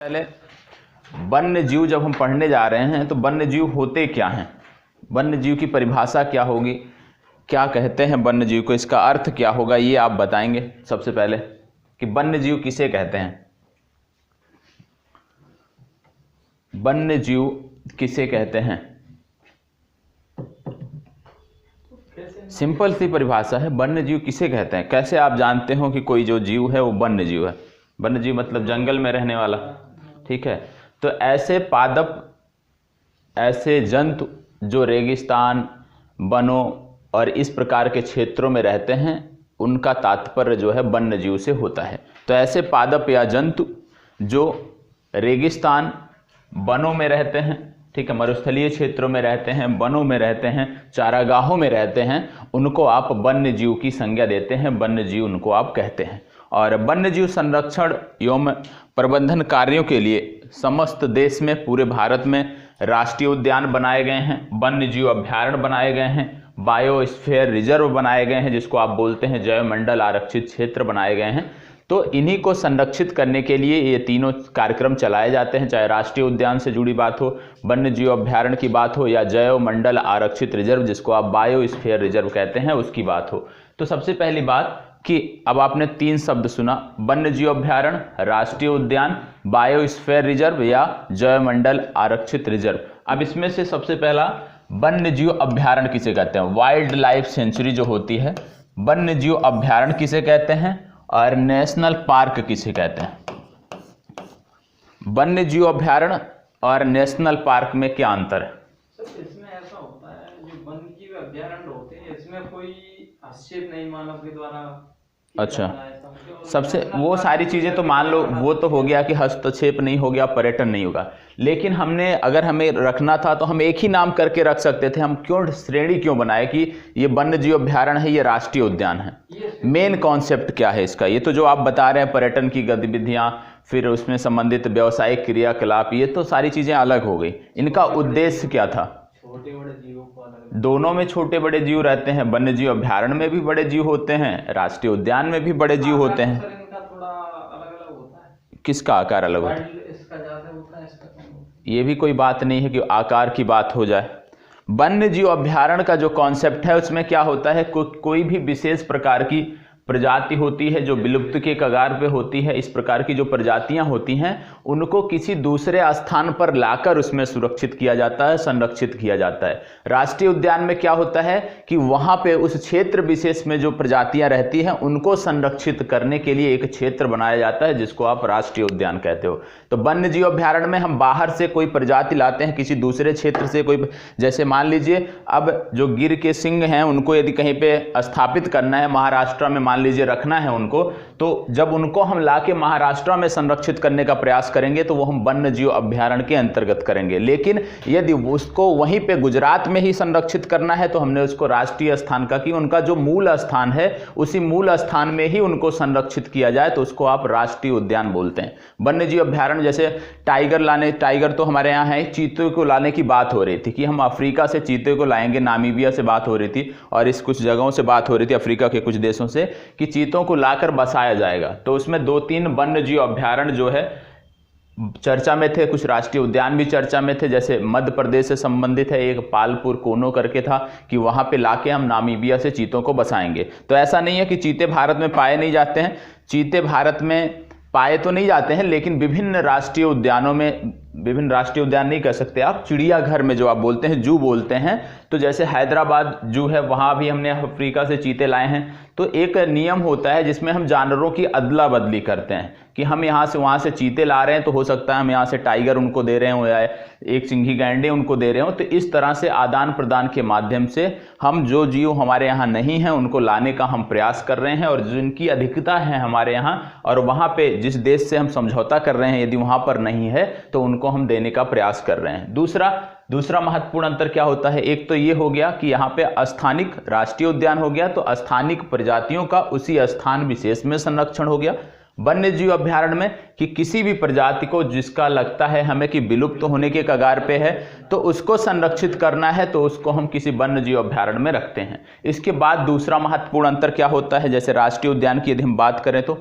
पहले वन्य जीव जब हम पढ़ने जा रहे हैं तो वन्य जीव होते क्या हैं, वन्य जीव की परिभाषा क्या होगी, क्या कहते हैं वन्य जीव को, इसका अर्थ क्या होगा, ये आप बताएंगे सबसे पहले कि वन्य जीव किसे कहते हैं। वन्य जीव किसे कहते हैं? सिंपल सी परिभाषा है, वन्य जीव किसे कहते हैं। कैसे आप जानते हो कि कोई जो जीव है वो वन्य जीव है? वन्य जीव मतलब जंगल में रहने वाला, ठीक है। तो ऐसे पादप, ऐसे जंतु जो रेगिस्तान, वनों और इस प्रकार के क्षेत्रों में रहते हैं, उनका तात्पर्य जो है वन्य जीव से होता है। तो ऐसे पादप या जंतु जो रेगिस्तान, वनों में रहते हैं, ठीक है, मरुस्थलीय क्षेत्रों में रहते हैं, वनों में रहते हैं, चारागाहों में रहते हैं, उनको आप वन्य जीव की संज्ञा देते हैं, वन्य जीव उनको आप कहते हैं। और वन्य जीव संरक्षण एवं प्रबंधन कार्यों के लिए समस्त देश में, पूरे भारत में राष्ट्रीय उद्यान बनाए गए हैं, वन्य जीव अभ्यारण्य बनाए गए हैं, बायोस्फीयर रिजर्व बनाए गए हैं, जिसको आप बोलते हैं जैव मंडल आरक्षित क्षेत्र बनाए गए हैं। तो इन्हीं को संरक्षित करने के लिए ये तीनों कार्यक्रम चलाए जाते हैं, चाहे राष्ट्रीय उद्यान से जुड़ी बात हो, वन्य जीव अभ्यारण्य की बात हो, या जैव मंडल आरक्षित रिजर्व जिसको आप बायोस्फीयर रिजर्व कहते हैं उसकी बात हो। तो सबसे पहली बात कि अब आपने तीन शब्द सुना, वन्य जीव अभ्यारण्य, राष्ट्रीय उद्यान, बायोस्फीयर रिजर्व या जैव मंडल आरक्षित रिजर्व। अब इसमें से सबसे पहला वन्य जीव अभ्यारण्य किसे कहते हैं? वाइल्ड लाइफ सेंचुरी जो होती है, वन्य जीव अभ्यारण्य किसे कहते हैं और नेशनल पार्क किसे कहते हैं? वन्य जीव अभ्यारण्य और नेशनल पार्क में क्या अंतर है? इसमें ऐसा होता है, जो वन्य जीव अभ्यारण्य होते हैं इसमें कोई हस्तक्षेप नहीं मानव के द्वारा। अच्छा, सबसे वो सारी चीज़ें तो मान लो वो तो हो गया कि हस्तक्षेप नहीं हो गया, पर्यटन नहीं होगा, लेकिन हमने अगर हमें रखना था तो हम एक ही नाम करके रख सकते थे। हम क्यों श्रेणी क्यों बनाए कि ये वन्य जीव अभ्यारण्य है, ये राष्ट्रीय उद्यान है? मेन कॉन्सेप्ट क्या है इसका? ये तो जो आप बता रहे हैं पर्यटन की गतिविधियाँ, फिर उसमें संबंधित व्यावसायिक क्रियाकलाप, ये तो सारी चीज़ें अलग हो गई। इनका उद्देश्य क्या था? छोटे बड़े जीवों को अलग, दोनों में छोटे बड़े जीव रहते हैं, वन्य जीव अभ्यारण्य में भी बड़े जीव होते हैं, राष्ट्रीय उद्यान में भी बड़े जीव होते हैं। इनका थोड़ा अलग अलग होता है। किसका आकार अलग होता है? इसका ज्यादा होता है, इसका कम होता है। ये भी कोई बात नहीं है कि आकार की बात हो जाए। वन्य जीव अभ्यारण्य का जो कॉन्सेप्ट है उसमें क्या होता है, कोई भी विशेष प्रकार की प्रजाति होती है जो विलुप्त के कगार पे होती है, इस प्रकार की जो प्रजातियां होती हैं उनको किसी दूसरे स्थान पर लाकर उसमें सुरक्षित किया जाता है, संरक्षित किया जाता है। राष्ट्रीय उद्यान में क्या होता है कि वहां पे उस क्षेत्र विशेष में जो प्रजातियां रहती हैं उनको संरक्षित करने के लिए एक क्षेत्र बनाया जाता है जिसको आप राष्ट्रीय उद्यान कहते हो। तो वन्य जीव अभ्यारण्य में हम बाहर से कोई प्रजाति लाते हैं, किसी दूसरे क्षेत्र से कोई, जैसे मान लीजिए अब जो गिर के सिंह हैं उनको यदि कहीं पे स्थापित करना है, महाराष्ट्र में मान लीजिए रखना है उनको, तो जब उनको हम लाके महाराष्ट्र में संरक्षित करने का प्रयास करेंगे तो वो हम वन्य जीव अभ्यारण्य के अंतर्गत करेंगे। लेकिन यदि उसको वहीं पे गुजरात में ही संरक्षित करना है तो हमने उसको राष्ट्रीय स्थान का कि उनका जो मूल स्थान है उसी मूल स्थान में ही उनको संरक्षित किया जाए, तो उसको आप राष्ट्रीय उद्यान बोलते हैं। वन्य जीव अभ्यारण्य जैसे टाइगर तो हमारे यहाँ है, चीते को लाने की बात हो रही थी कि हम अफ्रीका से चीते को लाएंगे, नामीबिया से बात हो रही थी और इस कुछ जगहों से बात हो रही थी अफ्रीका के कुछ देशों से कि चीतों को लाकर बसाया जाएगा। तो उसमें 2-3 वन्य जीव अभ्यारण्य जो है चर्चा में थे, कुछ राष्ट्रीय उद्यान भी चर्चा में थे। जैसे मध्य प्रदेश से संबंधित है एक पालपुर कोनो करके था कि वहां पे लाके हम नामीबिया से चीतों को बसाएंगे। तो ऐसा नहीं है कि चीते भारत में पाए नहीं जाते हैं, चीते भारत में पाए तो नहीं जाते हैं, लेकिन विभिन्न राष्ट्रीय उद्यानों में, विभिन्न राष्ट्रीय उद्यान नहीं कह सकते आप, चिड़ियाघर में जो आप बोलते हैं जू बोलते हैं, तो जैसे हैदराबाद जू है वहाँ भी हमने अफ्रीका से चीते लाए हैं। तो एक नियम होता है जिसमें हम जानवरों की अदला बदली करते हैं कि हम यहाँ से वहाँ से चीते ला रहे हैं तो हो सकता है हम यहाँ से टाइगर उनको दे रहे हो या एक सिंघी गैंडे उनको दे रहे हो। तो इस तरह से आदान प्रदान के माध्यम से हम जो जीव हमारे यहाँ नहीं हैं उनको लाने का हम प्रयास कर रहे हैं, और जिनकी अधिकता है हमारे यहाँ और वहाँ पे जिस देश से हम समझौता कर रहे हैं यदि वहाँ पर नहीं है तो उनको हम देने का प्रयास कर रहे हैं। दूसरा महत्वपूर्ण अंतर क्या होता है, एक तो ये हो गया कि यहाँ पे स्थानिक राष्ट्रीय उद्यान हो गया तो स्थानिक प्रजातियों का उसी स्थान विशेष में संरक्षण हो गया। वन्य जीव अभ्यारण्य में कि किसी भी प्रजाति को जिसका लगता है हमें कि विलुप्त होने के कगार पे है तो उसको संरक्षित करना है तो उसको हम किसी वन्य जीव अभ्यारण्य में रखते हैं। इसके बाद दूसरा महत्वपूर्ण अंतर क्या होता है, जैसे राष्ट्रीय उद्यान की यदि हम बात करें तो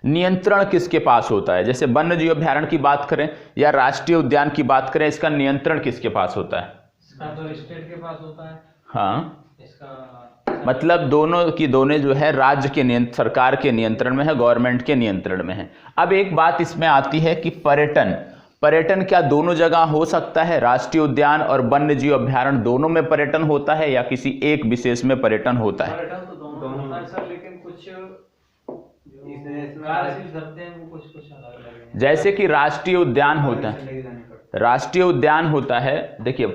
नियंत्रण किसके पास होता है? जैसे वन्य जीव अभयारण्य की बात करें या राष्ट्रीय उद्यान की बात करें, इसका नियंत्रण किसके पास होता है? इसका तो स्टेट के पास होता है। हाँ, इसका मतलब दोनों की दोनों जो है राज्य के सरकार के नियंत्रण में है, गवर्नमेंट के नियंत्रण में है। अब एक बात इसमें आती है कि पर्यटन क्या दोनों जगह हो सकता है? राष्ट्रीय उद्यान और वन्य जीव अभयारण्य दोनों में पर्यटन होता है या किसी एक विशेष में पर्यटन होता है? पर्यटन तो दोनों होता है सर, लेकिन कुछ कार्यशील शब्द हैं वो कुछ अलग अलग हैं। जैसे कि राष्ट्रीय उद्यान होता है, देखिए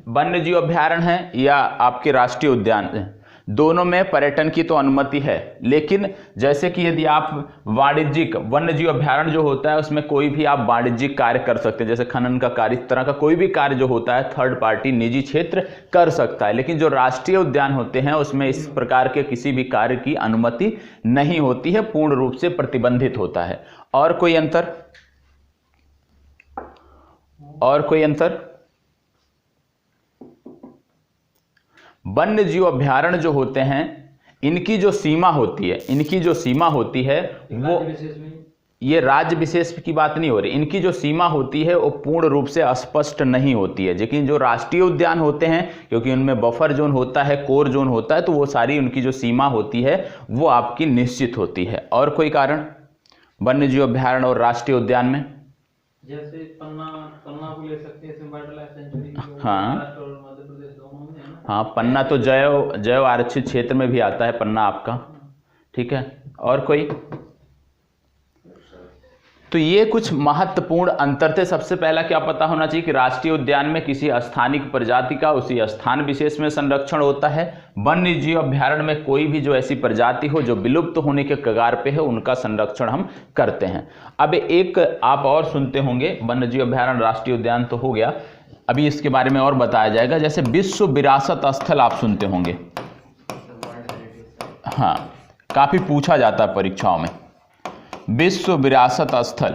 वन्य जीव अभयारण्य है या आपके राष्ट्रीय उद्यान है, दोनों में पर्यटन की तो अनुमति है। लेकिन जैसे कि यदि आप वाणिज्यिक वन्य जीव अभयारण्य जो होता है उसमें कोई भी आप वाणिज्यिक कार्य कर सकते हैं, जैसे खनन का कार्य, इस तरह का कोई भी कार्य जो होता है थर्ड पार्टी निजी क्षेत्र कर सकता है। लेकिन जो राष्ट्रीय उद्यान होते हैं उसमें इस प्रकार के किसी भी कार्य की अनुमति नहीं होती है, पूर्ण रूप से प्रतिबंधित होता है। और कोई अंतर? वन्य जीव अभयारण्य जो होते हैं इनकी जो सीमा होती है वो, ये राज्य विशेष की बात नहीं हो रही, इनकी जो सीमा होती है वो पूर्ण रूप से स्पष्ट नहीं होती है। लेकिन जो राष्ट्रीय उद्यान होते हैं, क्योंकि उनमें बफर जोन होता है, कोर जोन होता है, तो वो सारी उनकी जो सीमा होती है वो आपकी निश्चित होती है। और कोई कारण वन्य जीव अभयारण्य और राष्ट्रीय उद्यान में? जैसे पन्ना को ले सकते हैं, इसमें वाइल्ड लाइफ सेंचुरी हाँ महाराष्ट्र और मध्य प्रदेश दोनों में है ना। हाँ, पन्ना तो जैव आरक्षित क्षेत्र में भी आता है पन्ना आपका, ठीक है। और कोई? तो ये कुछ महत्वपूर्ण अंतर थे। सबसे पहला क्या पता होना चाहिए कि राष्ट्रीय उद्यान में किसी स्थानिक प्रजाति का उसी स्थान विशेष में संरक्षण होता है। वन्य जीव अभयारण्य में कोई भी जो ऐसी प्रजाति हो जो विलुप्त होने के कगार पे है उनका संरक्षण हम करते हैं। अब एक आप और सुनते होंगे, वन्य जीव अभयारण्य राष्ट्रीय उद्यान तो हो गया, अभी इसके बारे में और बताया जाएगा। जैसे विश्व विरासत स्थल आप सुनते होंगे, हाँ, काफी पूछा जाता है परीक्षाओं में, विश्व विरासत स्थल,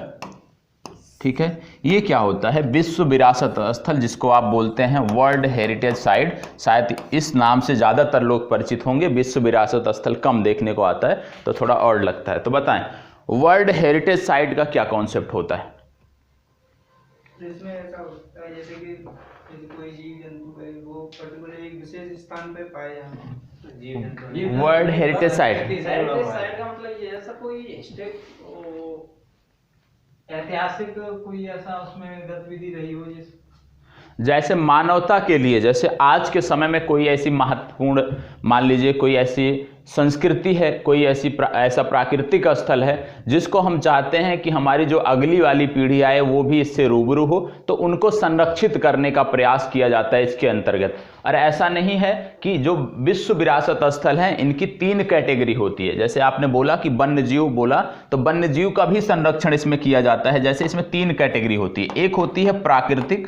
ठीक है। ये क्या होता है? विश्व विरासत स्थल, जिसको आप बोलते हैं वर्ल्ड हेरिटेज साइट, शायद इस नाम से ज़्यादातर लोग परिचित होंगे। विश्व विरासत स्थल कम देखने को आता है तो थोड़ा और लगता है। तो बताएं, वर्ल्ड हेरिटेज साइट का क्या कॉन्सेप्ट होता है? इसमें ऐसा होता है जैसे कि कोई जीव जंतु है वो पर्टिकुलर एक विशेष स्थान पे पाए जाते हैं। वर्ल्ड हेरिटेज साइट का मतलब ये ऐसा कोई स्टेट ऐतिहासिक कोई ऐसा उसमें गतिविधि रही हो जैसे मानवता के लिए, जैसे आज के समय में कोई ऐसी महत्वपूर्ण, मान लीजिए कोई ऐसी संस्कृति है, कोई ऐसा प्राकृतिक स्थल है जिसको हम चाहते हैं कि हमारी जो अगली वाली पीढ़ी आए वो भी इससे रूबरू हो, तो उनको संरक्षित करने का प्रयास किया जाता है इसके अंतर्गत। और ऐसा नहीं है कि जो विश्व विरासत स्थल हैं इनकी 3 कैटेगरी होती है। जैसे आपने बोला कि वन्य जीव बोला, तो वन्य जीव का भी संरक्षण इसमें किया जाता है। जैसे इसमें 3 कैटेगरी होती है। एक होती है प्राकृतिक,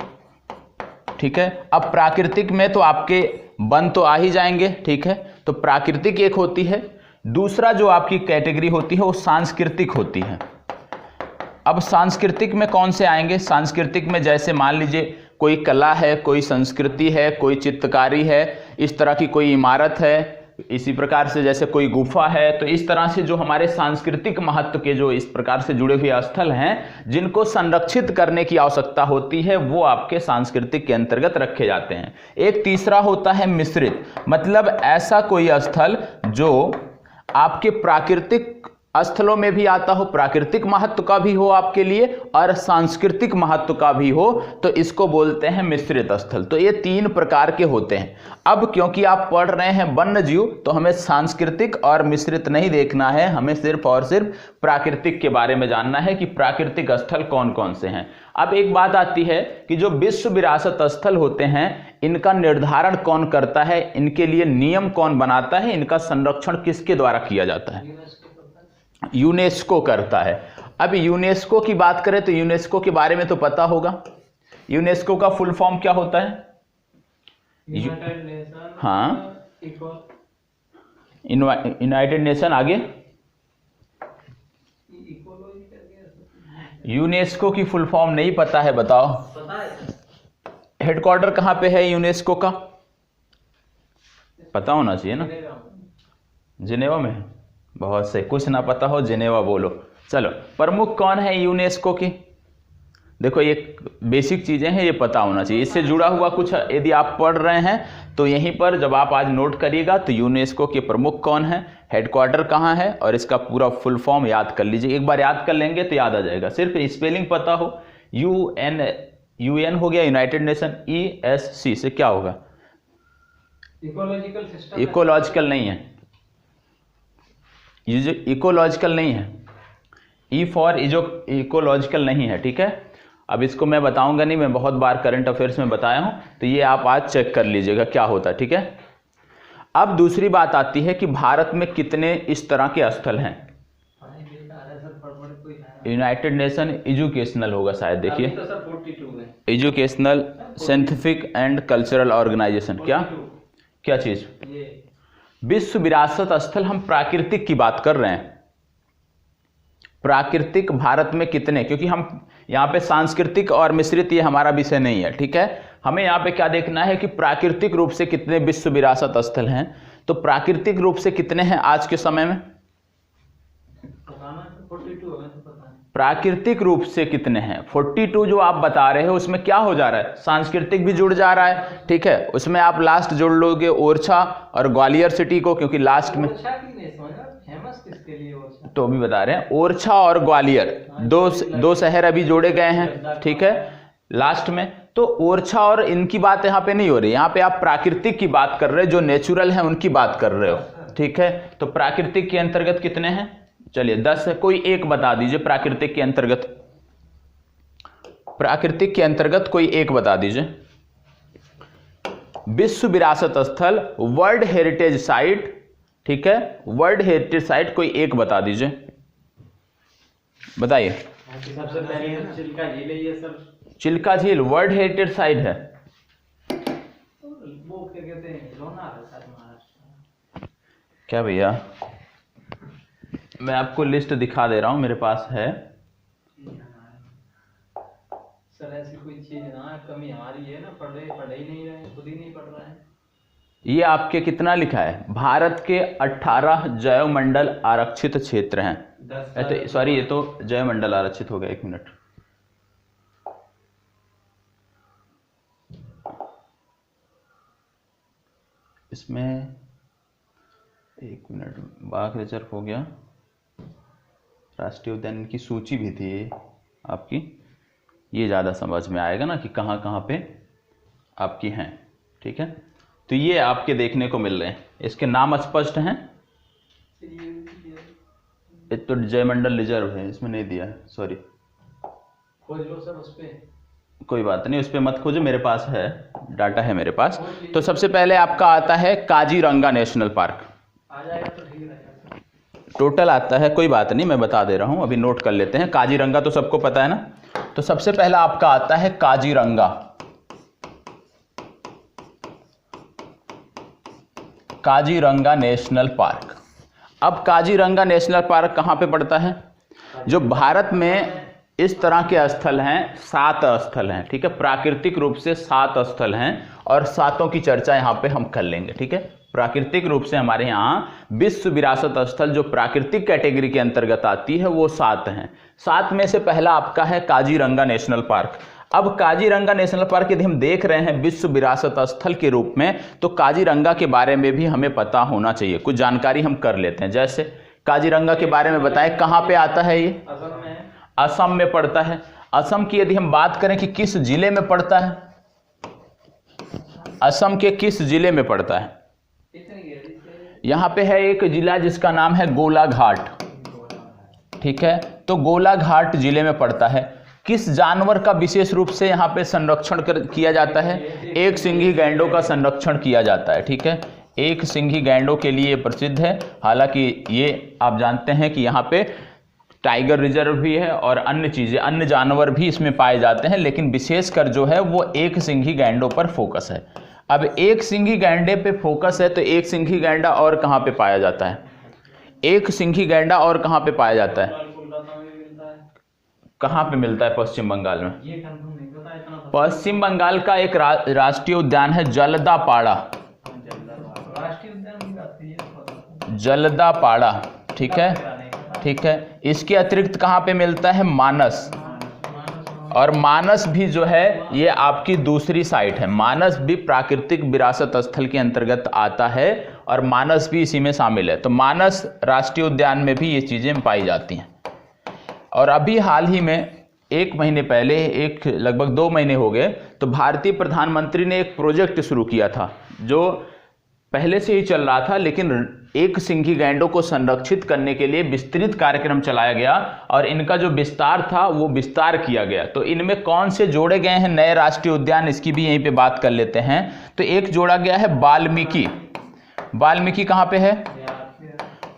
ठीक है। अब प्राकृतिक में तो आपके वन तो आ ही जाएंगे, ठीक है, तो प्राकृतिक एक होती है। दूसरा जो आपकी कैटेगरी होती है वो सांस्कृतिक होती है। अब सांस्कृतिक में कौन से आएंगे? सांस्कृतिक में जैसे मान लीजिए कोई कला है, कोई संस्कृति है, कोई चित्रकारी है, इस तरह की कोई इमारत है, इसी प्रकार से जैसे कोई गुफा है, तो इस तरह से जो हमारे सांस्कृतिक महत्व के जो इस प्रकार से जुड़े हुए स्थल हैं जिनको संरक्षित करने की आवश्यकता होती है वो आपके सांस्कृतिक के अंतर्गत रखे जाते हैं। एक तीसरा होता है मिश्रित, मतलब ऐसा कोई स्थल जो आपके प्राकृतिक स्थलों में भी आता हो, प्राकृतिक महत्व का भी हो आपके लिए और सांस्कृतिक महत्व का भी हो, तो इसको बोलते हैं मिश्रित स्थल। तो ये 3 प्रकार के होते हैं। अब क्योंकि आप पढ़ रहे हैं वन्य जीव, तो हमें सांस्कृतिक और मिश्रित नहीं देखना है, हमें सिर्फ और सिर्फ प्राकृतिक के बारे में जानना है कि प्राकृतिक स्थल कौन कौन से हैं। अब एक बात आती है कि जो विश्व विरासत स्थल होते हैं इनका निर्धारण कौन करता है, इनके लिए नियम कौन बनाता है, इनका संरक्षण किसके द्वारा किया जाता है? यूनेस्को करता है। अब यूनेस्को की बात करें तो यूनेस्को के बारे में तो पता होगा। यूनेस्को का फुल फॉर्म क्या होता है? यूनाइटेड नेशन, हाँ, यूनाइटेड नेशन, आगे यूनेस्को की फुल फॉर्म नहीं पता है, बताओ। पता है? हेडक्वार्टर कहाँ पे है यूनेस्को का? पता होना चाहिए ना। जिनेवा में है। बहुत सही, कुछ ना पता हो जिनेवा बोलो। चलो, प्रमुख कौन है यूनेस्को की? देखो ये बेसिक चीज़ें हैं, ये पता होना चाहिए। इससे जुड़ा हुआ कुछ यदि आप पढ़ रहे हैं तो यहीं पर जब आप आज नोट करिएगा तो यूनेस्को के प्रमुख कौन है, हेडक्वार्टर कहाँ है, और इसका पूरा फुल फॉर्म याद कर लीजिए। एक बार याद कर लेंगे तो याद आ जाएगा, सिर्फ स्पेलिंग पता हो। UN हो गया यूनाइटेड नेशन, ESC से क्या होगा? Ecological system. इकोलॉजिकल नहीं है, इकोलॉजिकल नहीं है, E फॉर इकोलॉजिकल नहीं है, ठीक है। अब इसको मैं बताऊंगा नहीं, मैं बहुत बार करंट अफेयर्स में बताया हूं, तो ये आप आज चेक कर लीजिएगा क्या होता है, ठीक है। अब दूसरी बात आती है कि भारत में कितने इस तरह के स्थल हैं। यूनाइटेड नेशन एजुकेशनल होगा शायद, देखिए तो सर 42 है। Educational scientific and cultural organisation, क्या चीज? ये विश्व विरासत स्थल। हम प्राकृतिक की बात कर रहे हैं, प्राकृतिक भारत में कितने, क्योंकि हम यहाँ पे सांस्कृतिक और मिश्रित ये हमारा विषय नहीं है, ठीक है। हमें यहाँ पे क्या देखना है कि प्राकृतिक रूप से कितने विश्व विरासत स्थल हैं। तो प्राकृतिक रूप से कितने हैं आज के समय में? 42 है, तो पता है। प्राकृतिक रूप से कितने हैं? 42 जो आप बता रहे हो उसमें क्या हो जा रहा है? सांस्कृतिक भी जुड़ जा रहा है, ठीक है। उसमें आप लास्ट जोड़ लोगे ओरछा और ग्वालियर सिटी को, क्योंकि लास्ट में फेमस किसके लिए ओरछा? तो अभी बता रहे हैं, ओरछा और ग्वालियर दो शहर अभी जोड़े गए हैं, ठीक है, लास्ट में। तो ओरछा और इनकी बात यहाँ पे नहीं हो रही, यहाँ पे आप प्राकृतिक की बात कर रहे हो, जो नेचुरल है उनकी बात कर रहे हो, ठीक है। तो प्राकृतिक के अंतर्गत कितने हैं? चलिए 10 है, कोई एक बता दीजिए प्राकृतिक के अंतर्गत। प्राकृतिक के अंतर्गत कोई एक बता दीजिए। विश्व विरासत स्थल, वर्ल्ड हेरिटेज साइट, ठीक है, वर्ल्ड हेरिटेज साइट कोई एक बता दीजिए, बताइए। सबसे पहले चिल्का झील है ये सर। चिल्का झील वर्ल्ड हेरिटेज साइट है। वो क्या कहते हैं, लोनार है सर, महाराष्ट्र। क्या भैया, मैं आपको लिस्ट दिखा दे रहा हूं, मेरे पास है। सर ऐसी कोई चीज ना, कमी हमारी है ना, पढ़ ही नहीं रहे, खुद ही नहीं पढ़ रहे हैं। ये आपके कितना लिखा है? भारत के 18 जैवमंडल आरक्षित क्षेत्र हैं। तो सॉरी, ये तो जैवमंडल आरक्षित हो गया, एक मिनट। इसमें एक मिनट, बाघ रिजर्व हो गया, राष्ट्रीय उद्यान की सूची भी थी आपकी, ये ज़्यादा समझ में आएगा ना कि कहाँ कहाँ पे आपकी हैं, ठीक है। तो ये आपके देखने को मिल रहे हैं, इसके नाम स्पष्ट हैं। ये तो जयमंडल रिजर्व है, इसमें नहीं दिया है, सॉरी। खोज लो सर उस पे। कोई बात नहीं, उस पर मत खोजो, मेरे पास है, डाटा है मेरे पास। तो सबसे पहले आपका आता है काजीरंगा नेशनल पार्क, आ जाएगा तो ठीक रहेगा। टोटल आता है, कोई बात नहीं मैं बता दे रहा हूं, अभी नोट कर लेते हैं। काजीरंगा तो सबको पता है ना। तो सबसे पहला आपका आता है काजीरंगा, काजीरंगा नेशनल पार्क। अब काजीरंगा नेशनल पार्क कहाँ पे पड़ता है? जो भारत में इस तरह के स्थल हैं, 7 स्थल हैं, ठीक है, प्राकृतिक रूप से 7 स्थल हैं, और 7 की चर्चा यहाँ पे हम कर लेंगे, ठीक है। प्राकृतिक रूप से हमारे यहाँ विश्व विरासत स्थल जो प्राकृतिक कैटेगरी के अंतर्गत आती है वो 7 हैं। 7 में से पहला आपका है काजीरंगा नेशनल पार्क। अब काजीरंगा नेशनल पार्क यदि हम देख रहे हैं विश्व विरासत स्थल के रूप में, तो काजीरंगा के बारे में भी हमें पता होना चाहिए, कुछ जानकारी हम कर लेते हैं। जैसे काजीरंगा के बारे में बताएं, कहाँ पे आता है ये? असम में है। असम में पड़ता है। असम की यदि हम बात करें कि किस जिले में पड़ता है, असम के किस जिले में पड़ता है? यहाँ पे है एक जिला जिसका नाम है गोलाघाट, ठीक है, तो गोलाघाट जिले में पड़ता है। किस जानवर का विशेष रूप से यहाँ पे संरक्षण किया जाता है? एक सिंघी गैंडों का संरक्षण किया जाता है, ठीक है, एक सिंघी गैंडों के लिए प्रसिद्ध है। हालांकि ये आप जानते हैं कि यहाँ पे टाइगर रिजर्व भी है और अन्य चीज़ें, अन्य जानवर भी इसमें पाए जाते हैं, लेकिन विशेषकर जो है वो एक सिंघी गैंडों पर फोकस है। अब एक सिंघी गैंडे पे फोकस है, तो एक सिंघी गैंडा और कहाँ पे पाया जाता है? एक सिंघी गैंडा और कहाँ पे पाया जाता है? कहाँ पे मिलता है? पश्चिम बंगाल में। ये कंफर्म नहीं पता, इतना पश्चिम बंगाल का एक राष्ट्रीय उद्यान है जलदापाड़ा, राष्ट्रीय उद्यान की बात कीजिए। जलदापाड़ा, ठीक है, ठीक है। इसके अतिरिक्त कहाँ पे मिलता है? मानस। और मानस भी जो है ये आपकी दूसरी साइट है। मानस भी प्राकृतिक विरासत स्थल के अंतर्गत आता है और मानस भी इसी में शामिल है। तो मानस राष्ट्रीय उद्यान में भी ये चीज़ें पाई जाती हैं। और अभी हाल ही में 1 महीने पहले, लगभग 2 महीने हो गए, तो भारतीय प्रधानमंत्री ने एक प्रोजेक्ट शुरू किया था जो पहले से ही चल रहा था, लेकिन एक सिंघी गैंडों को संरक्षित करने के लिए विस्तृत कार्यक्रम चलाया गया और इनका जो विस्तार था वो विस्तार किया गया। तो इनमें कौन से जोड़े गए हैं नए राष्ट्रीय उद्यान, इसकी भी यहीं पे बात कर लेते हैं। तो एक जोड़ा गया है वाल्मीकि। वाल्मीकि कहाँ पे है?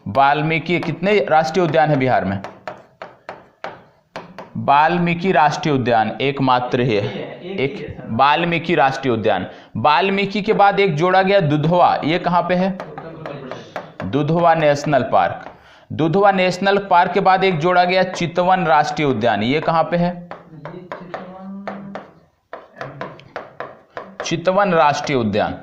वाल्मीकि। कितने राष्ट्रीय उद्यान है बिहार में? वाल्मीकि राष्ट्रीय उद्यान एकमात्र है, एक वाल्मीकि राष्ट्रीय उद्यान। वाल्मीकि के बाद एक जोड़ा गया दुधवा। ये कहाँ पे है? Dudhwa national park. Dudhwa national park के बाद एक जोड़ा गया चितवन राष्ट्रीय उद्यान। ये कहाँ पे है? चितवन राष्ट्रीय उद्यान,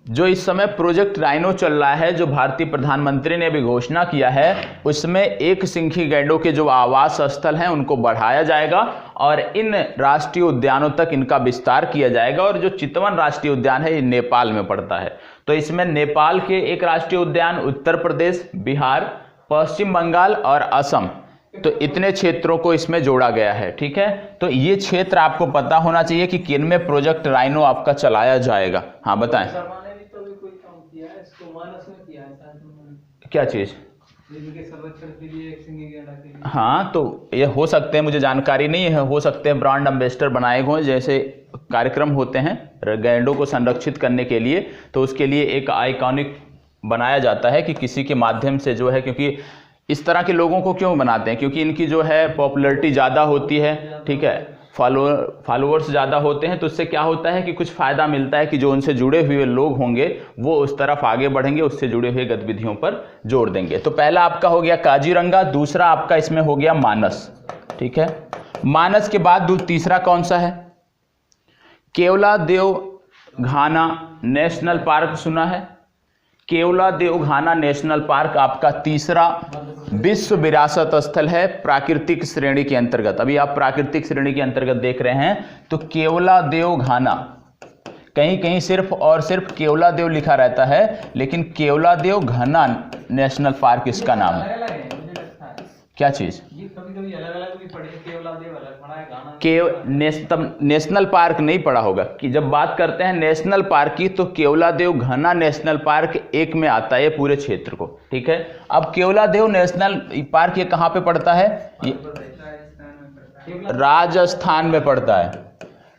जो इस समय प्रोजेक्ट राइनो चल रहा है, जो भारतीय प्रधानमंत्री ने अभी घोषणा किया है, उसमें एक सिंघी गैंडों के जो आवास स्थल हैं उनको बढ़ाया जाएगा और इन राष्ट्रीय उद्यानों तक इनका विस्तार किया जाएगा। और जो चितवन राष्ट्रीय उद्यान है ये नेपाल में पड़ता है। तो इसमें नेपाल के एक राष्ट्रीय उद्यान, उत्तर प्रदेश, बिहार, पश्चिम बंगाल और असम, तो इतने क्षेत्रों को इसमें जोड़ा गया है। ठीक है, तो ये क्षेत्र आपको पता होना चाहिए कि किन में प्रोजेक्ट राइनो आपका चलाया जाएगा। हाँ बताएं। क्या चीज? संरक्षण के लिए सिंघी गैंडा के लिए। हाँ, तो ये हो सकते हैं, मुझे जानकारी नहीं है, हो सकते हैं ब्रांड एम्बेसडर बनाए गए, जैसे कार्यक्रम होते हैं गैंडों को संरक्षित करने के लिए, तो उसके लिए एक आइकॉनिक बनाया जाता है कि किसी के माध्यम से जो है, क्योंकि इस तरह के लोगों को क्यों बनाते हैं? क्योंकि इनकी जो है पॉपुलैरिटी ज़्यादा होती है, ठीक है, फॉलोअर्स ज़्यादा होते हैं, तो उससे क्या होता है कि कुछ फ़ायदा मिलता है कि जो उनसे जुड़े हुए लोग होंगे वो उस तरफ आगे बढ़ेंगे, उससे जुड़े हुए गतिविधियों पर जोड़ देंगे। तो पहला आपका हो गया काजीरंगा, दूसरा आपका इसमें हो गया मानस। ठीक है, मानस के बाद तीसरा कौन सा है? केवलादेव-घाना नेशनल पार्क सुना है? केवलादेव-घाना नेशनल पार्क आपका तीसरा विश्व विरासत स्थल है प्राकृतिक श्रेणी के अंतर्गत। अभी आप प्राकृतिक श्रेणी के अंतर्गत देख रहे हैं, तो केवलादेव-घाना, कहीं कहीं सिर्फ और सिर्फ केवलादेव लिखा रहता है, लेकिन केवलादेव-घाना नेशनल पार्क इसका नाम है। क्या चीज? नेशनल पार्क नहीं पढ़ा होगा कि जब बात करते हैं नेशनल पार्क की, तो केवलादेव-घाना नेशनल पार्क एक में आता है पूरे क्षेत्र को। ठीक है, अब केवलादेव नेशनल पार्क ये कहाँ पे पड़ता है? राजस्थान में पड़ता है।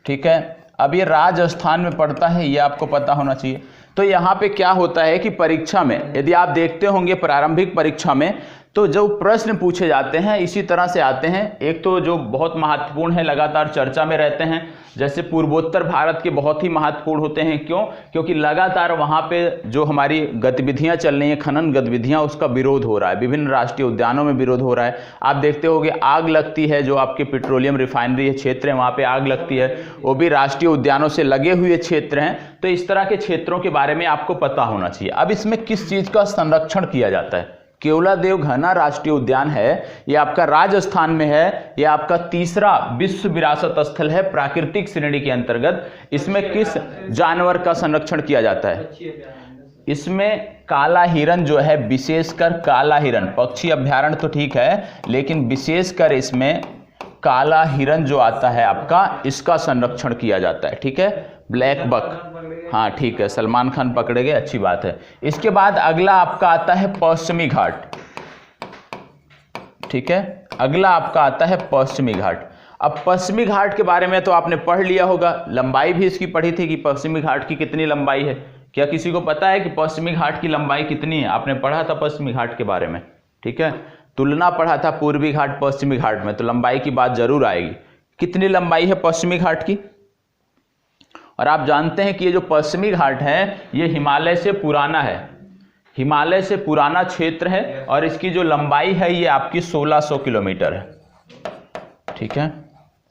ठीक है, अब ये राजस्थान में पड़ता है, ये आपको पता होना चाहिए। तो यहाँ पे क्या होता है कि परीक्षा में यदि आप देखते होंगे प्रारंभिक परीक्षा में, तो जो प्रश्न पूछे जाते हैं इसी तरह से आते हैं। एक तो जो बहुत महत्वपूर्ण है, लगातार चर्चा में रहते हैं, जैसे पूर्वोत्तर भारत के बहुत ही महत्वपूर्ण होते हैं। क्यों? क्योंकि लगातार वहाँ पे जो हमारी गतिविधियाँ चल रही हैं, खनन गतिविधियाँ, उसका विरोध हो रहा है, विभिन्न राष्ट्रीय उद्यानों में विरोध हो रहा है। आप देखते होंगे आग लगती है, जो आपके पेट्रोलियम रिफाइनरी क्षेत्र है वहाँ पे आग लगती है, वो भी राष्ट्रीय उद्यानों से लगे हुए क्षेत्र हैं। तो इस तरह के क्षेत्रों के बारे में आपको पता होना चाहिए। अब इसमें किस चीज़ का संरक्षण किया जाता है? केवलादेव-घाना राष्ट्रीय उद्यान है, ये आपका राजस्थान में है, ये आपका तीसरा विश्व विरासत स्थल है प्राकृतिक श्रेणी के अंतर्गत। इसमें किस जानवर का संरक्षण किया जाता है? इसमें काला हिरन जो है, विशेषकर काला हिरन, पक्षी अभ्यारण्य तो ठीक है, लेकिन विशेषकर इसमें काला हिरन जो आता है आपका, इसका संरक्षण किया जाता है। ठीक है, ब्लैक बक, हाँ ठीक है, सलमान खान पकड़े गए, अच्छी बात है। इसके बाद अगला आपका आता है पश्चिमी घाट। ठीक है, अगला आपका आता है पश्चिमी घाट। अब पश्चिमी घाट के बारे में तो आपने पढ़ लिया होगा, लंबाई भी इसकी पढ़ी थी कि पश्चिमी घाट की कितनी लंबाई है। क्या किसी को पता है कि पश्चिमी घाट की लंबाई कितनी है? आपने पढ़ा था पश्चिमी घाट के बारे में, ठीक है, तुलना पढ़ा था पूर्वी घाट पश्चिमी घाट में, तो लंबाई की बात जरूर आएगी। कितनी लंबाई है पश्चिमी घाट की? और आप जानते हैं कि ये जो पश्चिमी घाट है ये हिमालय से पुराना है, हिमालय से पुराना क्षेत्र है, और इसकी जो लंबाई है ये आपकी 1600 किलोमीटर है। ठीक है,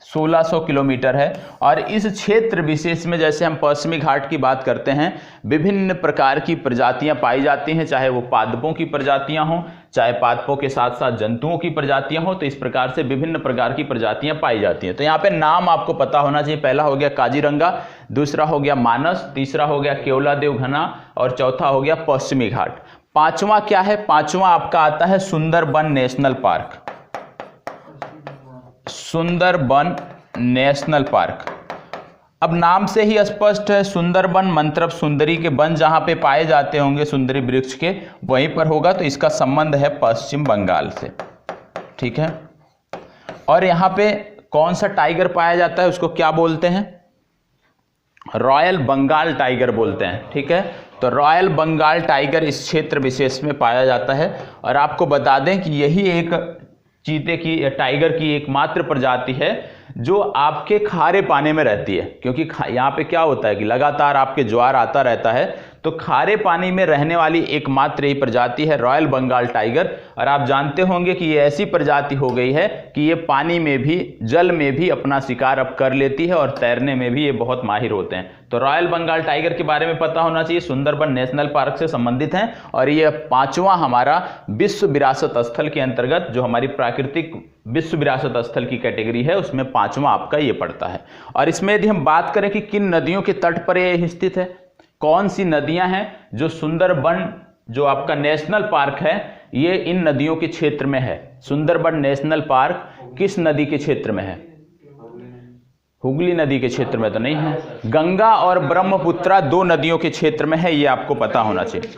1600 किलोमीटर है। और इस क्षेत्र विशेष में जैसे हम पश्चिमी घाट की बात करते हैं, विभिन्न प्रकार की प्रजातियां पाई जाती हैं, चाहे वो पादपों की प्रजातियां हों, चाहे पादपों के साथ साथ जंतुओं की प्रजातियां हो, तो इस प्रकार से विभिन्न प्रकार की प्रजातियां पाई जाती हैं। तो यहाँ पे नाम आपको पता होना चाहिए। पहला हो गया काजीरंगा, दूसरा हो गया मानस, तीसरा हो गया केवलादेव घना और चौथा हो गया पश्चिमी घाट। पांचवा क्या है? पांचवा आपका आता है Sundarban national park. Sundarban national park, अब नाम से ही स्पष्ट है, सुंदरबन मतलब सुंदरी के वन जहां पे पाए जाते होंगे सुंदरी वृक्ष के, वहीं पर होगा। तो इसका संबंध है पश्चिम बंगाल से, ठीक है। और यहां पे कौन सा टाइगर पाया जाता है, उसको क्या बोलते हैं? रॉयल बंगाल टाइगर बोलते हैं, ठीक है। तो रॉयल बंगाल टाइगर इस क्षेत्र विशेष में पाया जाता है। और आपको बता दें कि यही एक चीते की या टाइगर की एकमात्र प्रजाति है जो आपके खारे पानी में रहती है, क्योंकि यहाँ पे क्या होता है कि लगातार आपके ज्वार आता रहता है, तो खारे पानी में रहने वाली एकमात्र यही प्रजाति है रॉयल बंगाल टाइगर। और आप जानते होंगे कि ये ऐसी प्रजाति हो गई है कि ये पानी में भी, जल में भी अपना शिकार अब कर लेती है और तैरने में भी ये बहुत माहिर होते हैं। तो रॉयल बंगाल टाइगर के बारे में पता होना चाहिए, सुंदरबन नेशनल पार्क से संबंधित हैं। और ये पांचवा हमारा विश्व विरासत स्थल के अंतर्गत, जो हमारी प्राकृतिक विश्व विरासत स्थल की कैटेगरी है, उसमें पांचवा आपका ये पड़ता है। और इसमें यदि हम बात करें कि किन नदियों के तट पर ये स्थित है, कौन सी नदियां हैं जो सुंदरबन जो आपका नेशनल पार्क है ये इन नदियों के क्षेत्र में है। सुंदरबन नेशनल पार्क किस नदी के क्षेत्र में है? हुगली नदी के क्षेत्र में तो नहीं है, गंगा और ब्रह्मपुत्रा दो नदियों के क्षेत्र में है, ये आपको पता होना चाहिए।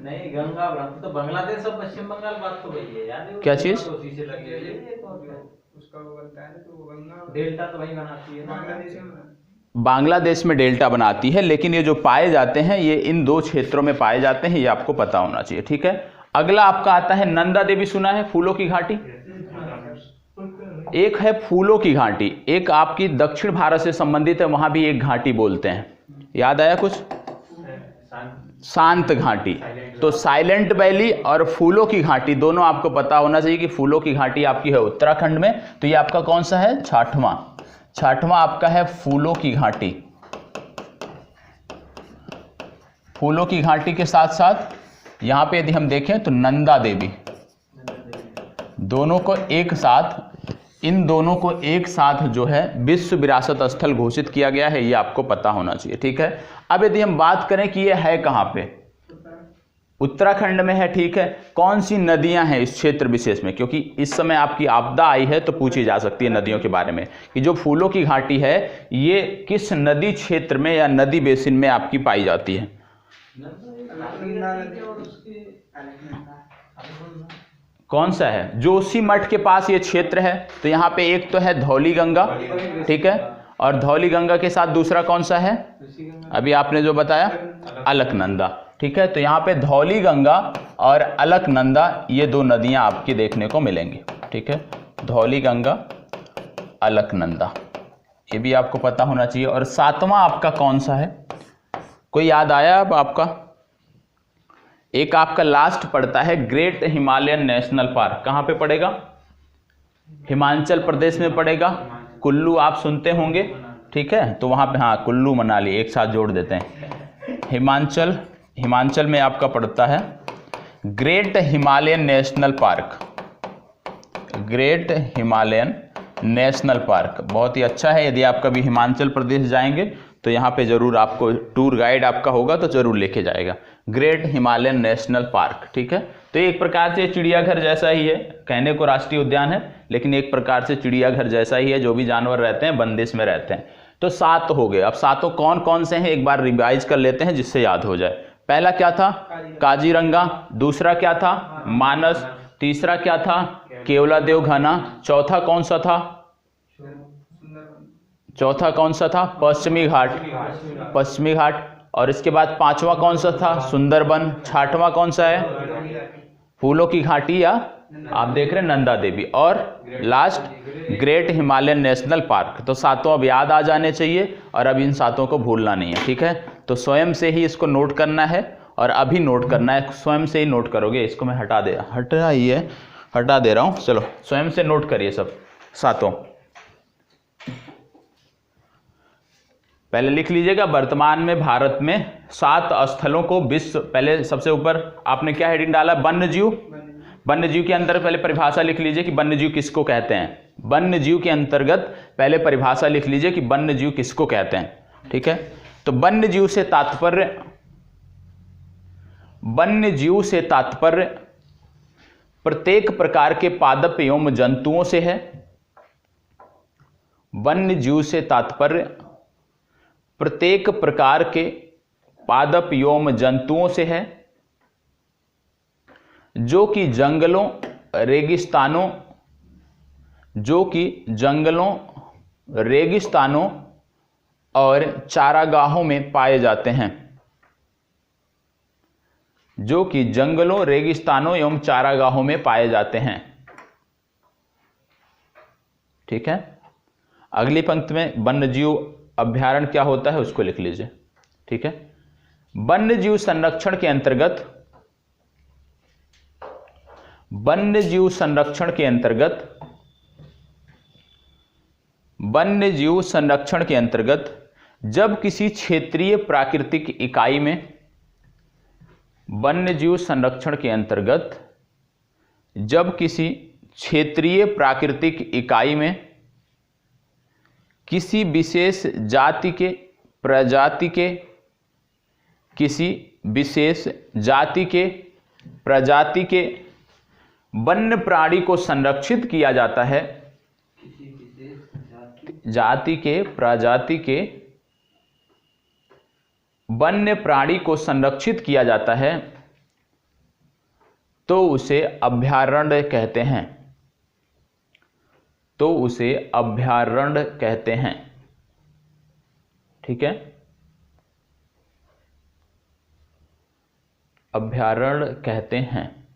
नहीं, गंगा तो बांग्लादेश और पश्चिम बंगाल बात तो वही है यार। क्या चीज? उसका वो बनता है तो गंगा डेल्टा तो वही बनाती है ना, बांग्लादेश में डेल्टा बनाती है, लेकिन ये जो पाए जाते हैं ये इन दो क्षेत्रों में पाए जाते हैं, ये आपको पता होना चाहिए, ठीक है। अगला आपका आता है नंदा देवी, सुना है? फूलों की घाटी। एक है फूलों की घाटी, एक आपकी दक्षिण भारत से संबंधित है, वहां भी एक घाटी बोलते हैं, याद आया कुछ? शांत घाटी। तो साइलेंट वैली और फूलों की घाटी दोनों आपको पता होना चाहिए कि फूलों की घाटी आपकी है उत्तराखंड में। तो ये आपका कौन सा है? छठवां आपका है फूलों की घाटी। फूलों की घाटी के साथ साथ यहां पे यदि हम देखें तो नंदा देवी, दोनों को एक साथ, इन दोनों को एक साथ जो है विश्व विरासत स्थल घोषित किया गया है, ये आपको पता होना चाहिए, ठीक है। अब यदि हम बात करें कि ये है कहां पे, उत्तराखंड में है, ठीक है। कौन सी नदियां हैं इस क्षेत्र विशेष में, क्योंकि इस समय आपकी आपदा आई है तो पूछी जा सकती है नदियों के बारे में कि जो फूलों की घाटी है ये किस नदी क्षेत्र में या नदी बेसिन में आपकी पाई जाती है? कौन सा है? जोशीमठ के पास ये क्षेत्र है। तो यहाँ पे एक तो है धौली गंगा, ठीक है, और धौली गंगा के साथ दूसरा कौन सा है? अभी आपने जो बताया अलकनंदा, ठीक है। तो यहाँ पे धौली गंगा और अलकनंदा ये दो नदियां आपकी देखने को मिलेंगी, ठीक है। धौली गंगा, अलकनंदा, ये भी आपको पता होना चाहिए। और सातवां आपका कौन सा है? कोई याद आया अब आपका? एक आपका लास्ट पड़ता है ग्रेट हिमालयन नेशनल पार्क। कहां पे पड़ेगा? हिमाचल प्रदेश में पड़ेगा। कुल्लू आप सुनते होंगे, ठीक है। तो वहां पे, हाँ, कुल्लू मनाली एक साथ जोड़ देते हैं। हिमाचल में आपका पड़ता है great Himalayan national park. Great Himalayan national park बहुत ही अच्छा है। यदि आप कभी हिमाचल प्रदेश जाएंगे तो यहाँ पे जरूर आपको टूर गाइड आपका होगा तो जरूर लेके जाएगा। ग्रेट हिमालयन नेशनल पार्क, ठीक है। तो एक प्रकार से चिड़ियाघर जैसा ही है, कहने को राष्ट्रीय उद्यान है लेकिन एक प्रकार से चिड़ियाघर जैसा ही है। जो भी जानवर रहते हैं बंदिश में रहते हैं। तो 7 हो गए। अब 7 कौन कौन से हैं एक बार रिवाइज कर लेते हैं जिससे याद हो जाए। पहला क्या था? काजीरंगा। दूसरा क्या था? मानस। तीसरा क्या था? केवलादेव घना। चौथा कौन सा था? पश्चिमी घाट। और इसके बाद 5वां कौन सा था? सुंदरबन। 6वां कौन सा है? फूलों की घाटी या आप देख रहे हैं नंदा देवी। और last great Himalayan national park. तो 7 अब याद आ जाने चाहिए और अब इन 7 को भूलना नहीं है, ठीक है। तो स्वयं से ही इसको नोट करना है और अभी नोट करना है, स्वयं से ही नोट करोगे। इसको मैं हटा दे रहा हूं। चलो स्वयं से नोट करिए सब 7। पहले लिख लीजिएगा, वर्तमान में भारत में 7 स्थलों को विश्व, पहले सबसे ऊपर आपने क्या हेडिंग डाला? वन्य जीव। वन्य जीव के अंदर पहले परिभाषा लिख लीजिए कि वन्य जीव किसको कहते हैं। वन्य जीव के अंतर्गत पहले परिभाषा लिख लीजिए कि वन्य जीव किसको कहते हैं। ठीक है, तो वन्य जीव से तात्पर्य प्रत्येक प्रकार के पादप एवं जंतुओं से है। वन्य जीव से तात्पर्य प्रत्येक प्रकार के पादप एवं जंतुओं से है जो कि जंगलों, रेगिस्तानों और चारागाहों में पाए जाते हैं। जो कि जंगलों, रेगिस्तानों एवं चारागाहों में पाए जाते हैं। ठीक है, अगली पंक्ति में वन्यजीव अभयारण्य क्या होता है उसको लिख लीजिए। ठीक है, वन्यजीव संरक्षण के अंतर्गत जब किसी क्षेत्रीय प्राकृतिक इकाई में किसी विशेष जाति के वन्य प्राणी को संरक्षित किया जाता है, प्रजाति के वन्य प्राणी को संरक्षित किया जाता है तो उसे अभयारण्य कहते हैं। ठीक है, अभयारण्य कहते हैं।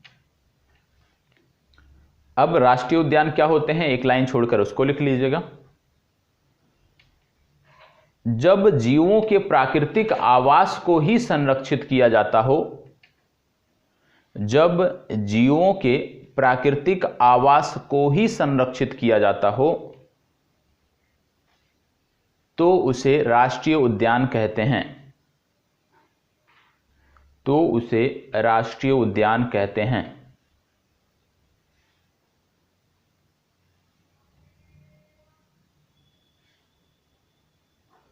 अब राष्ट्रीय उद्यान क्या होते हैं, एक लाइन छोड़कर उसको लिख लीजिएगा। जब जीवों के प्राकृतिक आवास को ही संरक्षित किया जाता हो, तो उसे राष्ट्रीय उद्यान कहते हैं।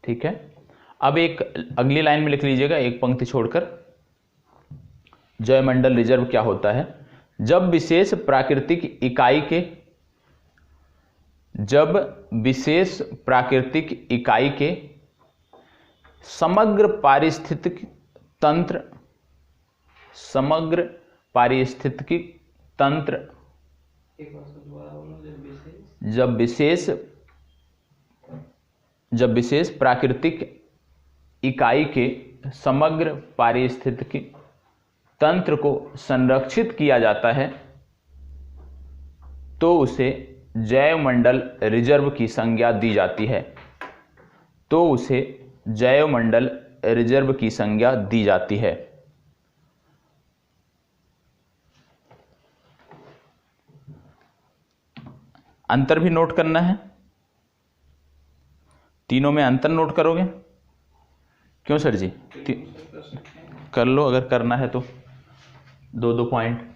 ठीक है, अब एक अगली लाइन में लिख लीजिएगा, एक पंक्ति छोड़कर, जैवमंडल रिजर्व क्या होता है। जब विशेष प्राकृतिक इकाई के समग्र पारिस्थितिक तंत्र जब विशेष प्राकृतिक इकाई के समग्र पारिस्थितिकी तंत्र को संरक्षित किया जाता है तो उसे जैवमंडल रिजर्व की संज्ञा दी जाती है। अंतर भी नोट करना है, तीनों में अंतर नोट करोगे? क्यों सर जी? कर लो अगर करना है तो, दो पॉइंट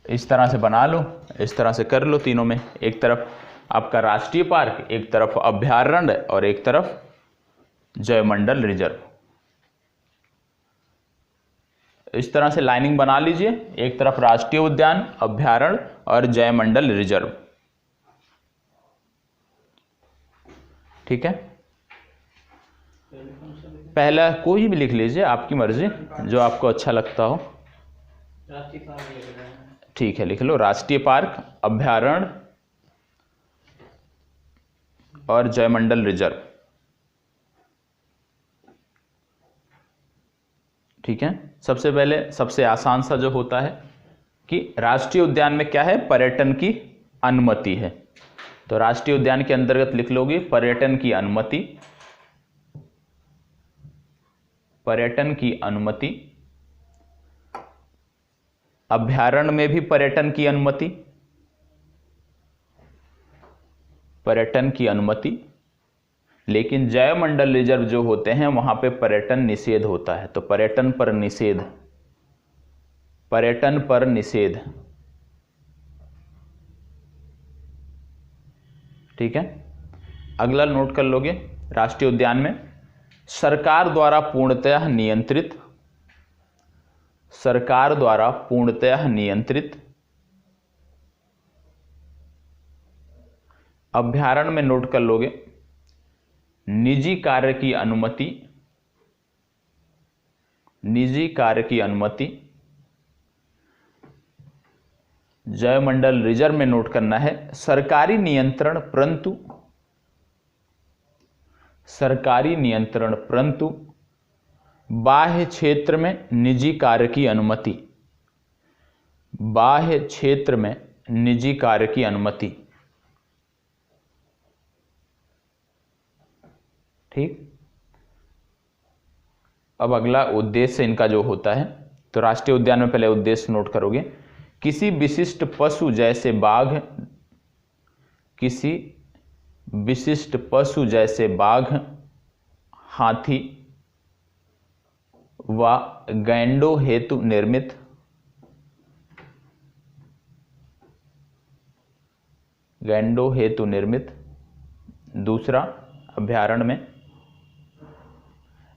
इस तरह से बना लो, इस तरह से कर लो। तीनों में एक तरफ आपका राष्ट्रीय पार्क, एक तरफ अभयारण्य और एक तरफ जैवमंडल रिजर्व। इस तरह से लाइनिंग बना लीजिए, एक तरफ राष्ट्रीय उद्यान, अभयारण्य और जैवमंडल रिजर्व। ठीक है, पहला कोई भी लिख लीजिए, आपकी मर्जी, जो आपको अच्छा लगता हो। ठीक है, लिख लो राष्ट्रीय पार्क, अभयारण्य और जैवमंडल रिजर्व। ठीक है, सबसे पहले सबसे आसान सा जो होता है कि राष्ट्रीय उद्यान में क्या है, पर्यटन की अनुमति है। तो राष्ट्रीय उद्यान के अंतर्गत लिख लोगे पर्यटन की अनुमति। अभयारण्य में भी पर्यटन की अनुमति, लेकिन जैवमंडल रिजर्व जो होते हैं वहां पे पर्यटन निषेध होता है। तो पर्यटन पर निषेध, पर्यटन पर निषेध। ठीक है, अगला नोट कर लोगे। राष्ट्रीय उद्यान में सरकार द्वारा पूर्णतः नियंत्रित, सरकार द्वारा पूर्णतः नियंत्रित। अभ्यारण्य में नोट कर लोगे निजी कार्य की अनुमति, निजी कार्य की अनुमति। जयमंडल रिजर्व में नोट करना है सरकारी नियंत्रण परंतु, सरकारी नियंत्रण परंतु बाह्य क्षेत्र में निजी कार्य की अनुमति, बाह्य क्षेत्र में निजी कार्य की अनुमति। ठीक, अब अगला उद्देश्य इनका जो होता है, तो राष्ट्रीय उद्यान में पहले उद्देश्य नोट करोगे। किसी विशिष्ट पशु जैसे बाघ, किसी विशिष्ट पशु जैसे बाघ, हाथी व गैंडों हेतु निर्मित, गैंडों हेतु निर्मित। दूसरा, अभ्यारण्य में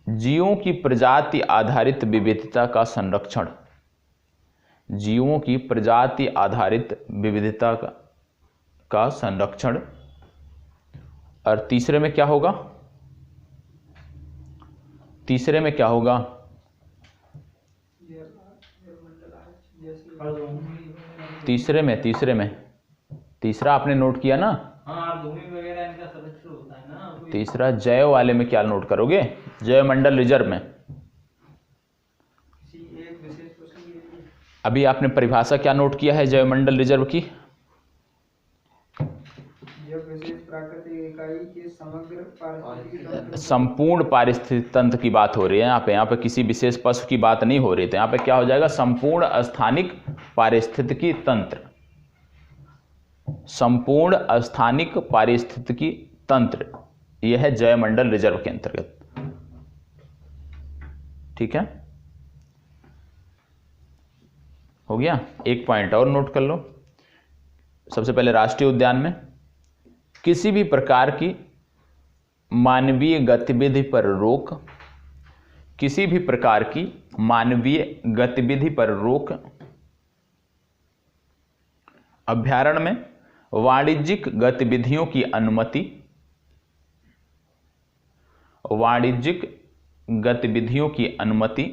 जीवों की प्रजाति आधारित विविधता का संरक्षण, जीवों की प्रजाति आधारित विविधता का संरक्षण। और तीसरे में क्या होगा, तीसरे में क्या होगा, तीसरे में तीसरा आपने नोट किया ना, हाँ, भूमि वगैरह इनका संरक्षण होता है ना। तीसरा जैव वाले में क्या नोट करोगे, जयमंडल रिजर्व में। अभी आपने परिभाषा क्या नोट किया है जयमंडल रिजर्व की, संपूर्ण पारिस्थितिक तंत्र की बात हो रही है यहाँ पे किसी विशेष पशु की बात नहीं हो रही। तो यहाँ पे क्या हो जाएगा, संपूर्ण स्थानिक पारिस्थितिकी तंत्र, संपूर्ण स्थानिक पारिस्थितिकी तंत्र, यह है जयमंडल रिजर्व के अंतर्गत। ठीक है, हो गया। एक पॉइंट और नोट कर लो। सबसे पहले राष्ट्रीय उद्यान में किसी भी प्रकार की मानवीय गतिविधि पर रोक, किसी भी प्रकार की मानवीय गतिविधि पर रोक। अभ्यारण्य में वाणिज्यिक गतिविधियों की अनुमति, वाणिज्यिक गतिविधियों की अनुमति।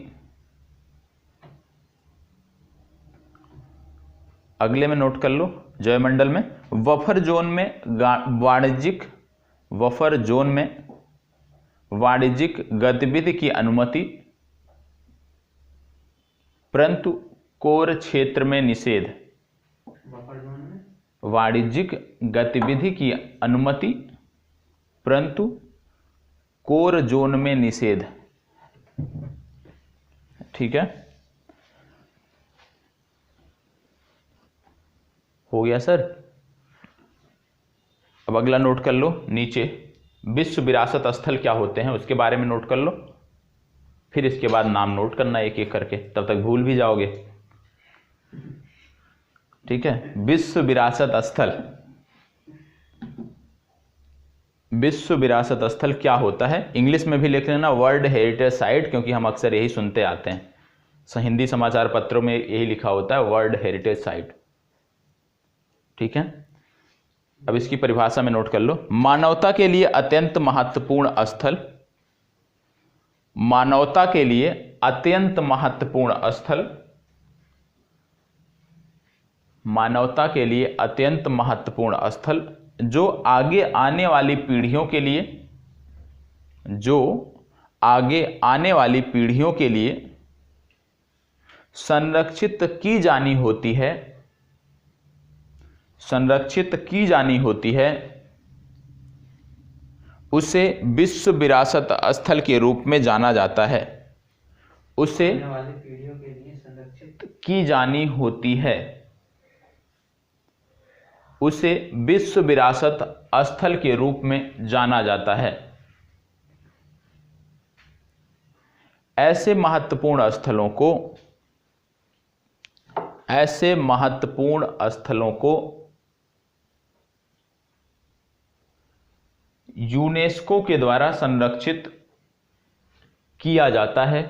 अगले में नोट कर लो, जयमंडल में बफर जोन में वाणिज्यिक, बफर जोन में वाणिज्यिक गतिविधि की अनुमति परंतु कोर क्षेत्र में निषेध। वाणिज्यिक गतिविधि की अनुमति परंतु कोर जोन में निषेध। ठीक है, हो गया सर। अब अगला नोट कर लो, नीचे विश्व विरासत स्थल क्या होते हैं उसके बारे में नोट कर लो, फिर इसके बाद नाम नोट करना एक एक करके, तब तक भूल भी जाओगे। ठीक है, विश्व विरासत स्थल, विश्व विरासत स्थल क्या होता है, इंग्लिश में भी लिख लेना वर्ल्ड हेरिटेज साइट, क्योंकि हम अक्सर यही सुनते आते हैं, हिंदी समाचार पत्रों में यही लिखा होता है वर्ल्ड हेरिटेज साइट। ठीक है, अब इसकी परिभाषा में नोट कर लो, मानवता के लिए अत्यंत महत्वपूर्ण स्थल, मानवता के लिए अत्यंत महत्वपूर्ण स्थल, मानवता के लिए अत्यंत महत्वपूर्ण स्थल, जो आगे आने वाली पीढ़ियों के लिए, जो आगे आने वाली पीढ़ियों के लिए संरक्षित की जानी होती है, संरक्षित की जानी होती है, उसे विश्व विरासत स्थल के रूप में जाना जाता है। उसे पीढ़ियों के लिए संरक्षित की जानी होती है, उसे विश्व विरासत स्थल के रूप में जाना जाता है। ऐसे महत्वपूर्ण स्थलों को ऐसे महत्वपूर्ण स्थलों को यूनेस्को के द्वारा संरक्षित किया जाता है।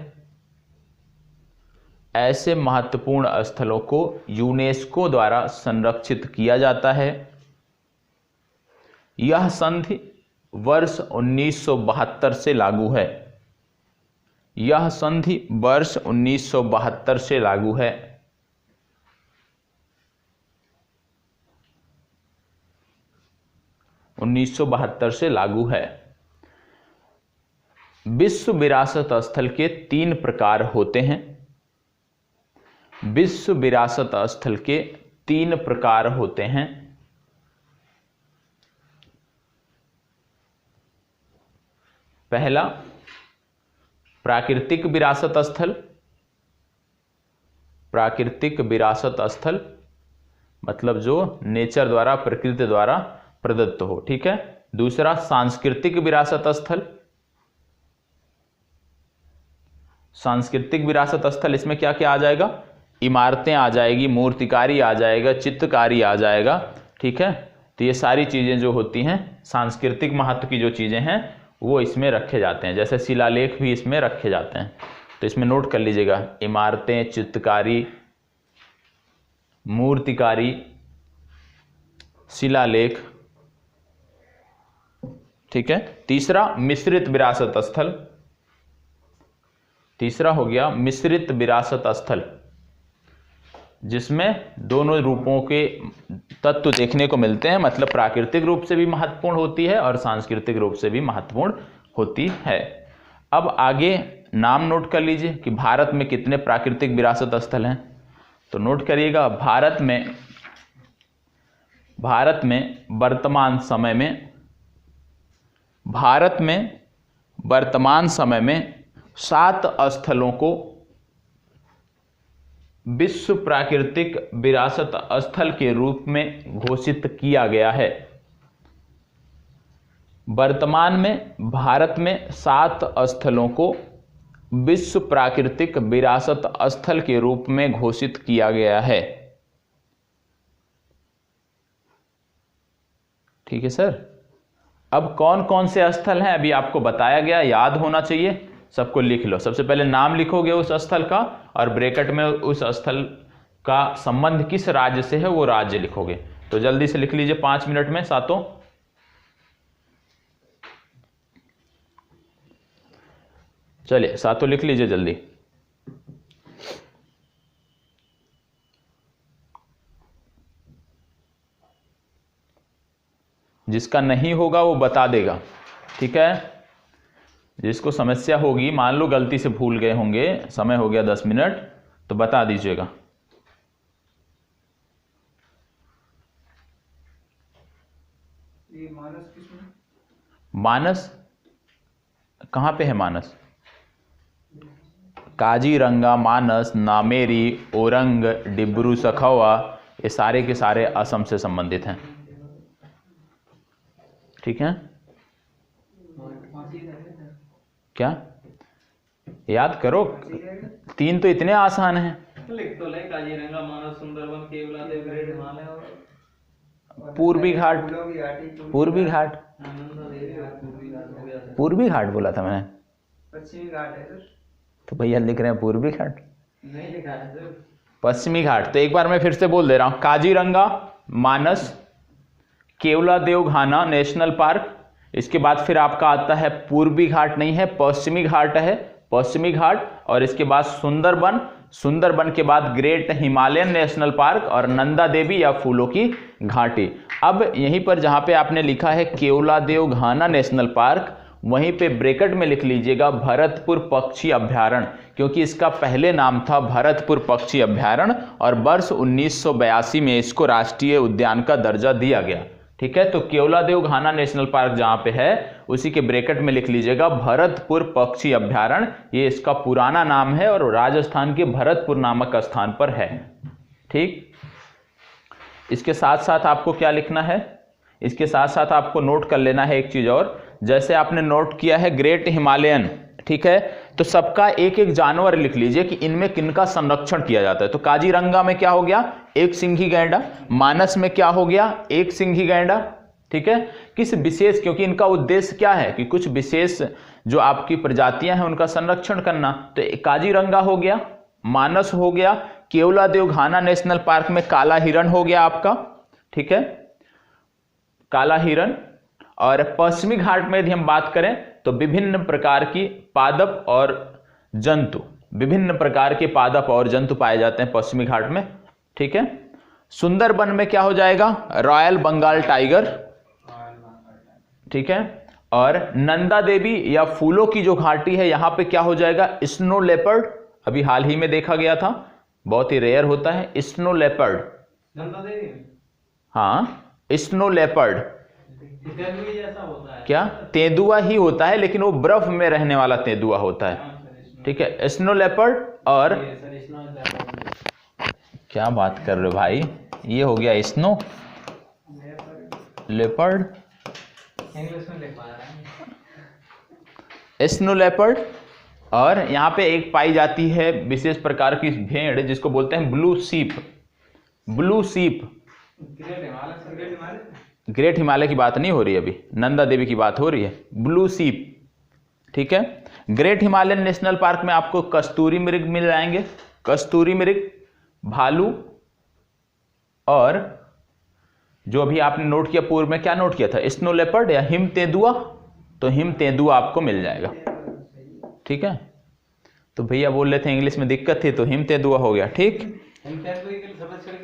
ऐसे महत्वपूर्ण स्थलों को यूनेस्को द्वारा संरक्षित किया जाता है। यह संधि वर्ष 1972 से लागू है। यह संधि वर्ष 1972 से लागू है। से लागू है। विश्व विरासत स्थल के 3 प्रकार होते हैं। विश्व विरासत स्थल के 3 प्रकार होते हैं। पहला, प्राकृतिक विरासत स्थल। प्राकृतिक विरासत स्थल मतलब जो नेचर द्वारा, प्रकृति द्वारा प्रदत्त हो, ठीक है। दूसरा, सांस्कृतिक विरासत स्थल। सांस्कृतिक विरासत स्थल, इसमें क्या क्या आ जाएगा? इमारतें आ जाएगी, मूर्तिकारी आ जाएगा, चित्रकारी आ जाएगा, ठीक है। तो ये सारी चीजें जो होती हैं, सांस्कृतिक महत्व की जो चीजें हैं वो इसमें रखे जाते हैं। जैसे शिलालेख भी इसमें रखे जाते हैं, तो इसमें नोट कर लीजिएगा, इमारतें, चित्रकारी, मूर्तिकारी, शिलालेख, ठीक है। तीसरा, मिश्रित विरासत स्थल। तीसरा हो गया मिश्रित विरासत स्थल, जिसमें दोनों रूपों के तत्व देखने को मिलते हैं, मतलब प्राकृतिक रूप से भी महत्वपूर्ण होती है और सांस्कृतिक रूप से भी महत्वपूर्ण होती है। अब आगे नाम नोट कर लीजिए कि भारत में कितने प्राकृतिक विरासत स्थल हैं। तो नोट करिएगा, भारत में वर्तमान समय में 7 स्थलों को विश्व प्राकृतिक विरासत स्थल के रूप में घोषित किया गया है। वर्तमान में भारत में 7 स्थलों को विश्व प्राकृतिक विरासत स्थल के रूप में घोषित किया गया है। ठीक है सर। अब कौन कौन से स्थल हैं अभी आपको बताया गया, याद होना चाहिए, सबको लिख लो। सबसे पहले नाम लिखोगे उस स्थल का, और ब्रैकेट में उस स्थल का संबंध किस राज्य से है वो राज्य लिखोगे। तो जल्दी से लिख लीजिए 5 मिनट में सातों। चलिए सातों लिख लीजिए जल्दी। जिसका नहीं होगा वो बता देगा, ठीक है। जिसको समस्या होगी, मान लो गलती से भूल गए होंगे, समय हो गया 10 मिनट, तो बता दीजिएगा। ये मानस किसमें? मानस कहाँ पे है? मानस काजीरंगा, मानस, नामेरी, ओरंग, डिब्रू सखौवा, ये सारे के सारे असम से संबंधित हैं, ठीक है। क्या याद करो, 3 तो इतने आसान हैं। लिख तो ले, काजीरंगा, मानस, सुंदरबन, केवला देव, ग्रेट हिमालय और पूर्वी घाट। पूर्वी घाट, पूर्वी पूर्वी घाट बोला था मैंने, पश्चिमी घाट है सर। तो भैया लिख रहे हैं पूर्वी घाट, नहीं लिखा है सर, पश्चिमी घाट। तो एक बार मैं फिर से बोल दे रहा हूं, काजीरंगा, मानस, केवला देव घाना नेशनल पार्क, इसके बाद फिर आपका आता है पूर्वी घाट नहीं है, पश्चिमी घाट है, पश्चिमी घाट, और इसके बाद सुंदरबन, सुंदरबन के बाद ग्रेट हिमालयन नेशनल पार्क और नंदा देवी या फूलों की घाटी। अब यहीं पर जहां पे आपने लिखा है केवलादेव घाना नेशनल पार्क, वहीं पे ब्रैकेट में लिख लीजिएगा भरतपुर पक्षी अभ्यारण्य, क्योंकि इसका पहले नाम था भरतपुर पक्षी अभ्यारण्य और वर्ष 1982 में इसको राष्ट्रीय उद्यान का दर्जा दिया गया, ठीक है। तो केवलादेव घाना नेशनल पार्क जहां पे है उसी के ब्रैकेट में लिख लीजिएगा भरतपुर पक्षी अभ्यारण्य, ये इसका पुराना नाम है और राजस्थान के भरतपुर नामक स्थान पर है, ठीक। इसके साथ साथ आपको क्या लिखना है, इसके साथ साथ आपको नोट कर लेना है एक चीज और, जैसे आपने नोट किया है ग्रेट हिमालयन, ठीक है, तो सबका एक एक जानवर लिख लीजिए कि इनमें किनका संरक्षण किया जाता है। तो काजीरंगा में क्या हो गया, एक सिंघी गैंडा। मानस में क्या हो गया, एक सिंघी गैंडा। ठीक है, किस विशेष, क्योंकि इनका उद्देश्य क्या है कि कुछ विशेष जो आपकी प्रजातियां हैं उनका संरक्षण करना। तो काजीरंगा हो गया, मानस हो गया, केवलादेव घाना नेशनल पार्क में काला हिरण हो गया आपका। ठीक है, काला हिरण। और पश्चिमी घाट में यदि हम बात करें तो विभिन्न प्रकार की पादप और जंतु, विभिन्न प्रकार के पादप और जंतु पाए जाते हैं पश्चिमी घाट में। ठीक है, सुंदरबन में क्या हो जाएगा, रॉयल बंगाल टाइगर। ठीक है, और नंदा देवी या फूलों की जो घाटी है यहां पे क्या हो जाएगा, स्नो लेपर्ड। अभी हाल ही में देखा गया था, बहुत ही रेयर होता है स्नो लेपर्ड। नंदा देवी, हाँ, स्नो लेपर्ड जैसा होता है क्या, तेंदुआ ही होता है, लेकिन वो बर्फ में रहने वाला तेंदुआ होता है। ठीक है, स्नो लेपर्ड। और क्या बात कर रहे हो भाई, ये हो गया स्नो लेपर्ड, इंग्लिश में लिख पा रहा है। Snow leopard. और यहाँ पे एक पाई जाती है विशेष प्रकार की भेड़ जिसको बोलते हैं ब्लू सीप। ब्लू सीप, ग्रेट हिमालय की बात नहीं हो रही, अभी नंदा देवी की बात हो रही है, ब्लू सीप। ठीक है, ग्रेट हिमालयन नेशनल पार्क में आपको कस्तूरी मृग मिल जाएंगे, कस्तूरी मृग, भालू, और जो अभी आपने नोट किया, पूर्व में क्या नोट किया था, स्नो लेपर्ड या हिम तेंदुआ, तो हिम तेंदुआ आपको मिल जाएगा। ठीक है, तो भैया बोल रहे थे इंग्लिश में दिक्कत थी तो हिम तेंदुआ हो गया। ठीक, उत्तराखंड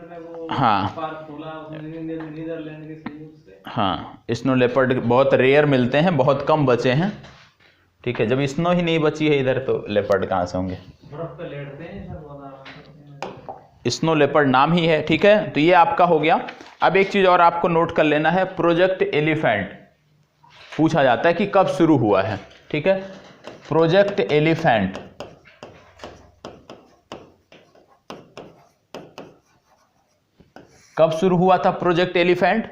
में वो हाँ पार्क खोला नीदरलैंड के सहयोग से। हाँ, स्नो लेपर्ड बहुत रेयर मिलते हैं, बहुत कम बचे हैं। ठीक है, जब स्नो ही नहीं बची है इधर तो लेपर्ड कहाँ से होंगे, बर्फ पे लेटते हैं सब, बहुत आराम से। स्नो लेपर्ड नाम ही है। ठीक है, तो ये आपका हो गया। अब एक चीज और आपको नोट कर लेना है, प्रोजेक्ट एलिफेंट पूछा जाता है कि कब शुरू हुआ है। ठीक है, प्रोजेक्ट एलिफेंट कब शुरू हुआ था, प्रोजेक्ट एलिफेंट।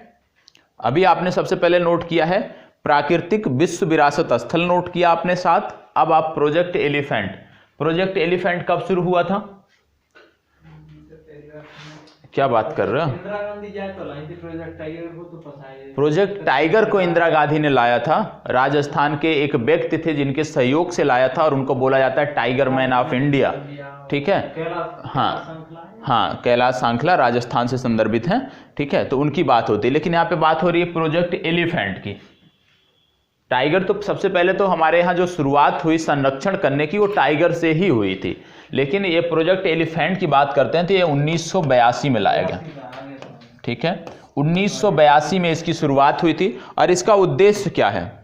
अभी आपने सबसे पहले नोट किया है प्राकृतिक विश्व विरासत स्थल, नोट किया आपने साथ। अब आप प्रोजेक्ट एलिफेंट, प्रोजेक्ट एलिफेंट कब शुरू हुआ था, क्या बात कर रहे हो, इंदिरा गांधी जाए तो लाई थी प्रोजेक्ट टाइगर को, तो फंसाए। प्रोजेक्ट टाइगर को इंदिरा गांधी ने लाया था, राजस्थान के एक व्यक्ति थे जिनके सहयोग से लाया था, और उनको बोला जाता है टाइगर मैन ऑफ इंडिया। ठीक है, हाँ हाँ, कैलाश सांखला राजस्थान से संदर्भित हैं। ठीक है, तो उनकी बात होती है, लेकिन यहाँ पे बात हो रही है प्रोजेक्ट एलिफेंट की। टाइगर तो सबसे पहले तो हमारे यहाँ जो शुरुआत हुई संरक्षण करने की वो टाइगर से ही हुई थी, लेकिन ये प्रोजेक्ट एलिफेंट की बात करते हैं तो ये 1982 में लाया गया। ठीक है, 1982 में इसकी शुरुआत हुई थी। और इसका उद्देश्य क्या है,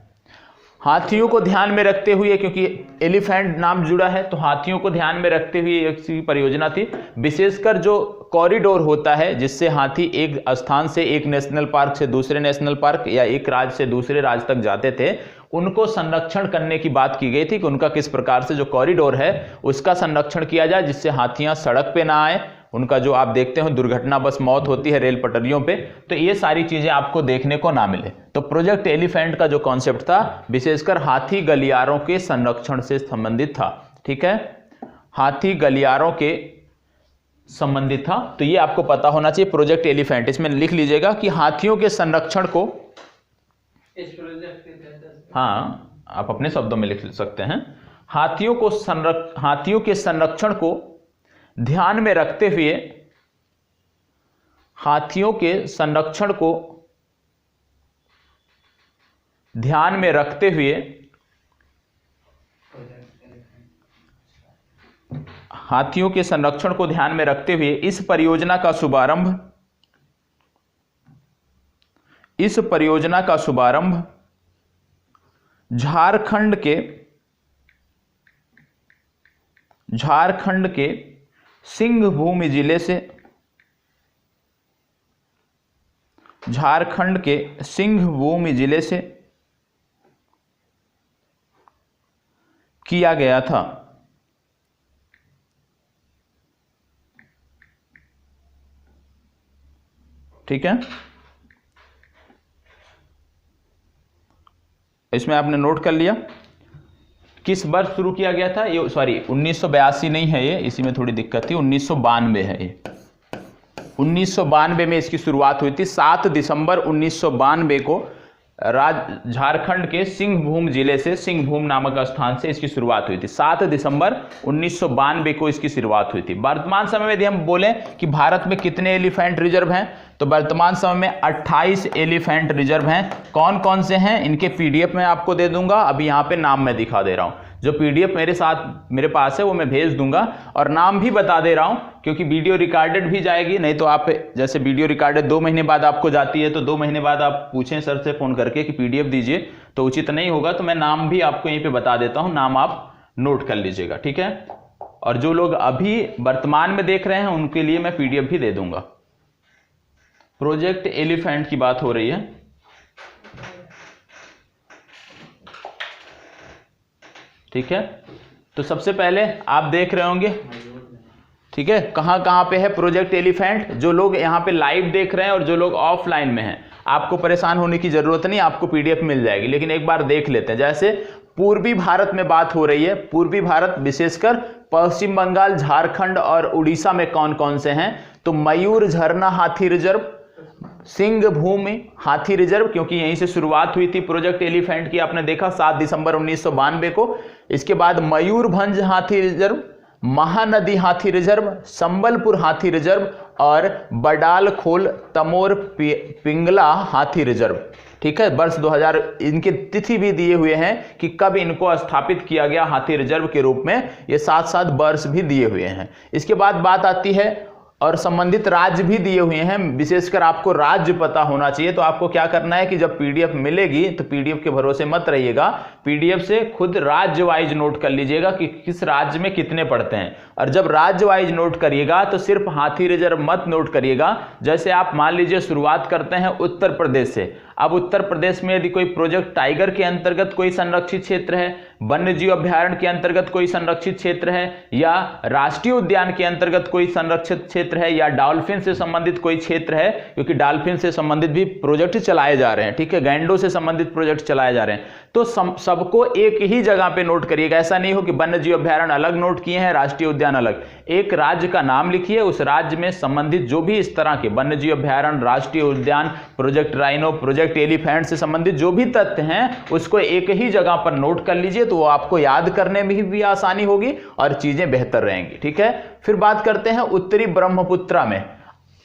हाथियों को ध्यान में रखते हुए, क्योंकि एलिफेंट नाम जुड़ा है तो हाथियों को ध्यान में रखते हुए एक परियोजना थी। विशेषकर जो कॉरिडोर होता है जिससे हाथी एक स्थान से, एक नेशनल पार्क से दूसरे नेशनल पार्क या एक राज्य से दूसरे राज्य तक जाते थे, उनको संरक्षण करने की बात की गई थी कि उनका किस प्रकार से जो कॉरिडोर है उसका संरक्षण किया जाए, जिससे हाथियां सड़क पे ना आए, उनका जो आप देखते हो दुर्घटना बस मौत होती है रेल पटरियों पे, तो ये सारी चीजें आपको देखने को ना मिले। तो प्रोजेक्ट एलिफेंट का जो कॉन्सेप्ट था विशेषकर हाथी गलियारों के संरक्षण से संबंधित था। ठीक है, हाथी गलियारों के संबंधित था, तो ये आपको पता होना चाहिए प्रोजेक्ट एलिफेंट। इसमें लिख लीजिएगा कि हाथियों के संरक्षण को, इस प्रोजेक्ट के तहत, हाँ आप अपने शब्दों में लिख सकते हैं, हाथियों के संरक्षण को ध्यान में रखते हुए, हाथियों के संरक्षण को ध्यान में रखते हुए हाथियों के संरक्षण को ध्यान में रखते हुए इस परियोजना का शुभारंभ झारखंड के सिंहभूम जिले से, झारखंड के सिंहभूम जिले से किया गया था। ठीक है, इसमें आपने नोट कर लिया। किस वर्ष शुरू किया गया था ये, सॉरी 1982 नहीं है ये, इसी में थोड़ी दिक्कत थी, 1992 है ये। 1992 में इसकी शुरुआत हुई थी। 7 दिसंबर 1992 को झारखंड के सिंहभूम जिले से, सिंहभूम नामक स्थान से इसकी शुरुआत हुई थी। 7 दिसंबर 1992 को इसकी शुरुआत हुई थी। वर्तमान समय में यदि हम बोलें कि भारत में कितने एलिफेंट रिजर्व हैं, तो वर्तमान समय में 28 एलिफेंट रिजर्व हैं। कौन कौन से हैं इनके पीडीएफ में आपको दे दूंगा, अभी यहाँ पे नाम मैं दिखा दे रहा हूँ। जो पीडीएफ मेरे पास है वो मैं भेज दूंगा, और नाम भी बता दे रहा हूं क्योंकि वीडियो रिकॉर्डेड भी जाएगी। नहीं तो आप जैसे वीडियो रिकॉर्डेड 2 महीने बाद आपको जाती है, तो 2 महीने बाद आप पूछें सर से फोन करके कि पीडीएफ दीजिए, तो उचित नहीं होगा। तो मैं नाम भी आपको यहीं पे बता देता हूं, नाम आप नोट कर लीजिएगा, ठीक है। और जो लोग अभी वर्तमान में देख रहे हैं उनके लिए मैं पीडीएफ भी दे दूंगा। प्रोजेक्ट एलिफेंट की बात हो रही है। ठीक है, तो सबसे पहले आप देख रहे होंगे, ठीक है, कहां कहां पे है प्रोजेक्ट एलिफेंट। जो लोग यहां पे लाइव देख रहे हैं और जो लोग ऑफलाइन में हैं, आपको परेशान होने की जरूरत नहीं, आपको पीडीएफ मिल जाएगी। लेकिन एक बार देख लेते हैं। जैसे पूर्वी भारत में बात हो रही है, पूर्वी भारत विशेषकर पश्चिम बंगाल, झारखंड और उड़ीसा में कौन कौन से हैं, तो मयूर झरना हाथी रिजर्व, सिंहभूम हाथी रिजर्व, क्योंकि यहीं से शुरुआत हुई थी प्रोजेक्ट एलिफेंट की, आपने देखा 7 दिसंबर 1992 को। इसके बाद मयूरभंज हाथी रिजर्व, महानदी हाथी रिजर्व, संबलपुर हाथी रिजर्व और बडाल खोल तमोर पिंगला हाथी रिजर्व। ठीक है, वर्ष 2000 इनकी तिथि भी दिए हुए हैं कि कब इनको स्थापित किया गया हाथी रिजर्व के रूप में, ये साथ साथ वर्ष भी दिए हुए हैं। इसके बाद बात आती है, और संबंधित राज्य भी दिए हुए हैं। विशेषकर आपको राज्य पता होना चाहिए। तो आपको क्या करना है कि जब पीडीएफ मिलेगी तो पीडीएफ के भरोसे मत रहिएगा, पीडीएफ से खुद राज्य वाइज नोट कर लीजिएगा कि किस राज्य में कितने पड़ते हैं। और जब राज्य वाइज नोट करिएगा तो सिर्फ हाथी रिजर्व मत नोट करिएगा। जैसे आप मान लीजिए शुरुआत करते हैं उत्तर प्रदेश से। अब उत्तर प्रदेश में यदि कोई प्रोजेक्ट टाइगर के अंतर्गत कोई संरक्षित क्षेत्र है, वन्य जीव अभ्यारण्य के अंतर्गत कोई संरक्षित क्षेत्र है, या राष्ट्रीय उद्यान के अंतर्गत कोई संरक्षित क्षेत्र है, या डॉल्फिन से संबंधित कोई क्षेत्र है, क्योंकि डॉल्फिन से संबंधित भी प्रोजेक्ट चलाए जा रहे हैं, ठीक है, गैंडों से संबंधित प्रोजेक्ट चलाए जा रहे हैं, तो सबको एक ही जगह पे नोट करिएगा। ऐसा नहीं हो कि वन्य जीव अभ्यारण्य अलग नोट किए हैं, राष्ट्रीय उद्यान अलग। एक राज्य का नाम लिखिए, उस राज्य में संबंधित जो भी इस तरह के वन्य जीव अभ्यारण्य, राष्ट्रीय उद्यान, प्रोजेक्ट राइनो, प्रोजेक्ट एलिफेंट से संबंधित जो भी तथ्य हैं उसको एक ही जगह पर नोट कर लीजिए, तो वो आपको याद करने में भी आसानी होगी और चीजें बेहतर रहेंगी। ठीक है, फिर बात करते हैं उत्तरी ब्रह्मपुत्रा में,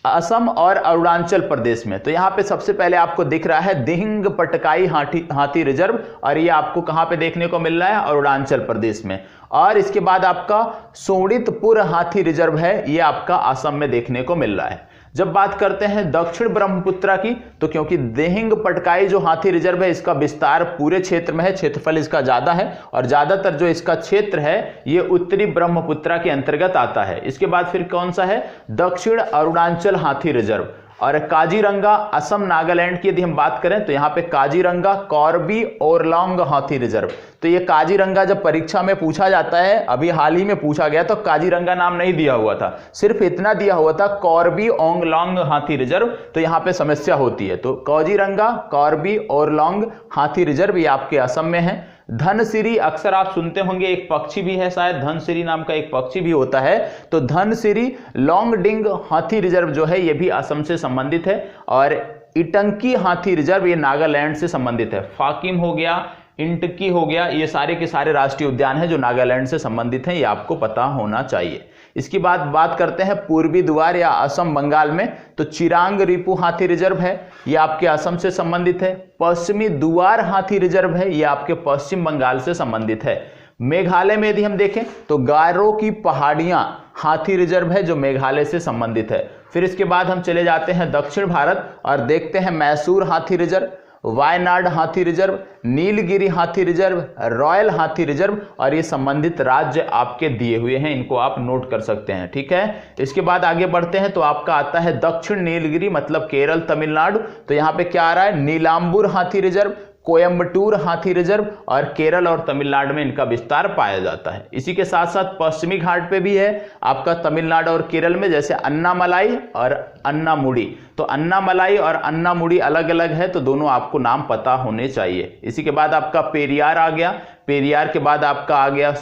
असम और अरुणाचल प्रदेश में। तो यहां पे सबसे पहले आपको दिख रहा है दिहिंग पटकाई हाथी रिजर्व, और ये आपको कहां पे देखने को मिल रहा है, अरुणाचल प्रदेश में। और इसके बाद आपका सोनितपुर हाथी रिजर्व है, ये आपका असम में देखने को मिल रहा है। जब बात करते हैं दक्षिण ब्रह्मपुत्रा की, तो क्योंकि दिहिंग पटकाई जो हाथी रिजर्व है इसका विस्तार पूरे क्षेत्र में है, क्षेत्रफल इसका ज्यादा है, और ज्यादातर जो इसका क्षेत्र है ये उत्तरी ब्रह्मपुत्रा के अंतर्गत आता है। इसके बाद फिर कौन सा है, दक्षिण अरुणाचल हाथी रिजर्व। और काजीरंगा असम नागालैंड की यदि हम बात करें तो यहां पे काजीरंगा कॉर्बी ओरलॉन्ग हाथी रिजर्व। तो ये काजीरंगा जब परीक्षा में पूछा जाता है, अभी हाल ही में पूछा गया, तो काजीरंगा नाम नहीं दिया हुआ था, सिर्फ इतना दिया हुआ था कॉर्बी ओंगलॉन्ग हाथी रिजर्व। तो यहां पे समस्या होती है। तो काजीरंगा कॉर्बी ओरलॉन्ग हाथी रिजर्व ये आपके असम में है। धनसिरी अक्सर आप सुनते होंगे, एक पक्षी भी है शायद, धनसिरी नाम का एक पक्षी भी होता है। तो धनसिरी लॉन्गडिंग हाथी रिजर्व जो है ये भी असम से संबंधित है। और इटंकी हाथी रिजर्व ये नागालैंड से संबंधित है। फाकिम हो गया, इंटकी हो गया, ये सारे के सारे राष्ट्रीय उद्यान हैं जो नागालैंड से संबंधित हैं, ये आपको पता होना चाहिए। इसकी बात करते हैं पूर्वी द्वार या असम बंगाल में, तो चिरांग रिपु हाथी रिजर्व है, ये आपके असम से संबंधित है। पश्चिमी द्वार हाथी रिजर्व है, ये आपके पश्चिम बंगाल से संबंधित है। मेघालय में यदि हम देखें तो गारो की पहाड़ियां हाथी रिजर्व है जो मेघालय से संबंधित है। फिर इसके बाद हम चले जाते हैं दक्षिण भारत और देखते हैं मैसूर हाथी रिजर्व, वायनाड हाथी रिजर्व, नीलगिरी हाथी रिजर्व, रॉयल हाथी रिजर्व, और ये संबंधित राज्य आपके दिए हुए हैं, इनको आप नोट कर सकते हैं। ठीक है, इसके बाद आगे बढ़ते हैं तो आपका आता है दक्षिण नीलगिरी मतलब केरल तमिलनाडु। तो यहां पे क्या आ रहा है, नीलांबुर हाथी रिजर्व, कोयम्बटूर हाथी रिजर्व और केरल और तमिलनाडु में इनका विस्तार पाया जाता है। इसी के साथ साथ पश्चिमी घाट पे भी है आपका तमिलनाडु और केरल में, जैसे अन्नामलाई और अन्नामुडी। तो अन्नामलाई और अन्नामुडी अलग अलग है, तो दोनों आपको नाम पता होने चाहिए। इसी के बाद आपका पेरियार आ गया, पेरियार के बाद आपका आ गया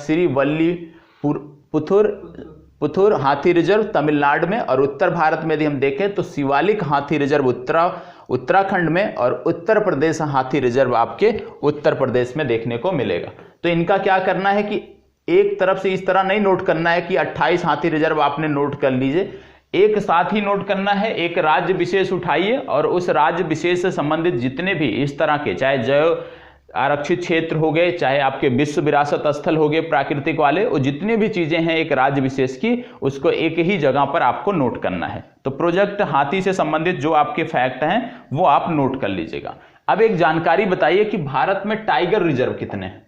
पुथुर हाथी रिजर्व तमिलनाडु में, और उत्तर भारत में यदि हम देखें तो शिवालिक हाथी रिजर्व उत्तराखंड में, और उत्तर प्रदेश हाथी रिजर्व आपके उत्तर प्रदेश में देखने को मिलेगा। तो इनका क्या करना है कि एक तरफ से इस तरह नहीं नोट करना है कि 28 हाथी रिजर्व आपने नोट कर लीजिए, एक साथ ही नोट करना है। एक राज्य विशेष उठाइए और उस राज्य विशेष से संबंधित जितने भी इस तरह के, चाहे जैव आरक्षित क्षेत्र हो गए, चाहे आपके विश्व विरासत स्थल हो गए प्राकृतिक वाले, और जितनी भी चीजें हैं एक राज्य विशेष की, उसको एक ही जगह पर आपको नोट करना है। तो प्रोजेक्ट हाथी से संबंधित जो आपके फैक्ट हैं वो आप नोट कर लीजिएगा। अब एक जानकारी बताइए कि भारत में टाइगर रिजर्व कितने हैं।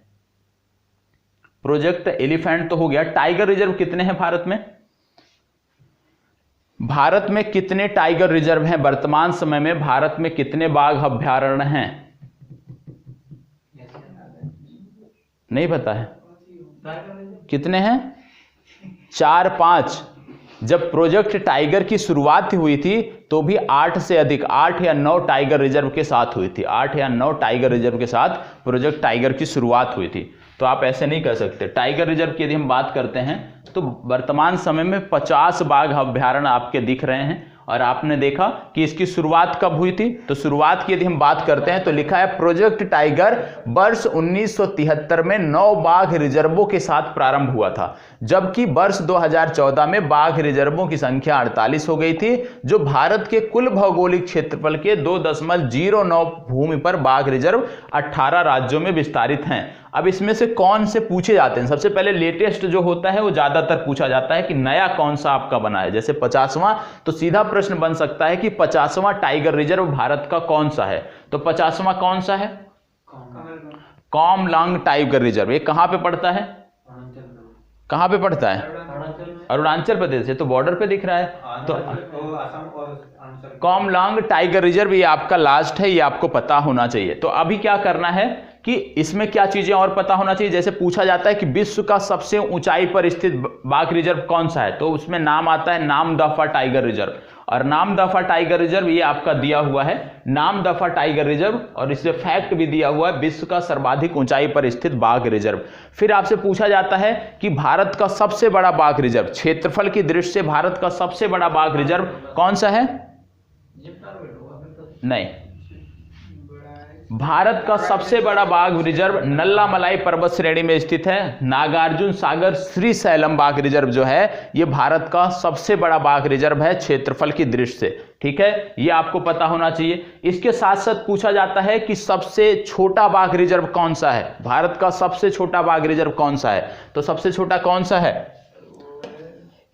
प्रोजेक्ट एलिफेंट तो हो गया, टाइगर रिजर्व कितने हैं भारत में? भारत में कितने टाइगर रिजर्व हैं वर्तमान समय में? भारत में कितने बाघ अभ्यारण्य हैं? नहीं पता है कितने हैं? 4-5। जब प्रोजेक्ट टाइगर की शुरुआत हुई थी तो भी 8 से अधिक, 8 या 9 टाइगर रिजर्व के साथ हुई थी। 8 या 9 टाइगर रिजर्व के साथ प्रोजेक्ट टाइगर की शुरुआत हुई थी। तो आप ऐसे नहीं कर सकते। टाइगर रिजर्व की यदि हम बात करते हैं तो वर्तमान समय में 50 बाघ अभ्यारण्य आपके दिख रहे हैं। और आपने देखा कि इसकी शुरुआत कब हुई थी? तो शुरुआत की यदि हम बात करते हैं तो लिखा है प्रोजेक्ट टाइगर वर्ष 1973 में 9 बाघ रिजर्वों के साथ प्रारंभ हुआ था, जबकि वर्ष 2014 में बाघ रिजर्वों की संख्या 48 हो गई थी, जो भारत के कुल भौगोलिक क्षेत्रफल के 2.09 भूमि पर बाघ रिजर्व 18 राज्यों में विस्तारित हैं। अब इसमें से कौन से पूछे जाते हैं? सबसे पहले लेटेस्ट जो होता है वो ज्यादातर पूछा जाता है कि नया कौन सा आपका बना है। जैसे 50वां, तो सीधा प्रश्न बन सकता है कि 50वां टाइगर रिजर्व भारत का कौन सा है? तो 50वां कौन सा है? Kamlang tiger reserve. ये कहां पे पड़ता है? कहां पे पड़ता है? अरुणाचल प्रदेश से, तो बॉर्डर पे दिख रहा है। तो कामलांग टाइगर रिजर्व ये आपका लास्ट है, ये आपको पता होना चाहिए। तो अभी क्या करना है कि इसमें क्या चीजें और पता होना चाहिए। जैसे पूछा जाता है कि विश्व का सबसे ऊंचाई पर स्थित बाघ रिजर्व कौन सा है, तो उसमें नाम आता है नामदफा टाइगर रिजर्व। और नामदफा टाइगर रिजर्व ये आपका दिया हुआ है, नामदफा टाइगर रिजर्व, और इससे फैक्ट भी दिया हुआ है विश्व का सर्वाधिक ऊंचाई पर स्थित बाघ रिजर्व। फिर आपसे पूछा जाता है कि भारत का सबसे बड़ा बाघ रिजर्व, क्षेत्रफल की दृष्टि से भारत का सबसे बड़ा बाघ रिजर्व कौन सा है? नहीं, भारत का सबसे बड़ा बाघ रिजर्व नल्लामलाई पर्वत श्रेणी में स्थित है। नागार्जुन सागर श्रीशैलम बाघ रिजर्व जो है ये भारत का सबसे बड़ा बाघ रिजर्व है क्षेत्रफल की दृष्टि से। ठीक है, ये आपको पता होना चाहिए। इसके साथ साथ पूछा जाता है कि सबसे छोटा बाघ रिजर्व कौन सा है? भारत का सबसे छोटा बाघ रिजर्व कौन सा है? तो सबसे छोटा कौन सा है?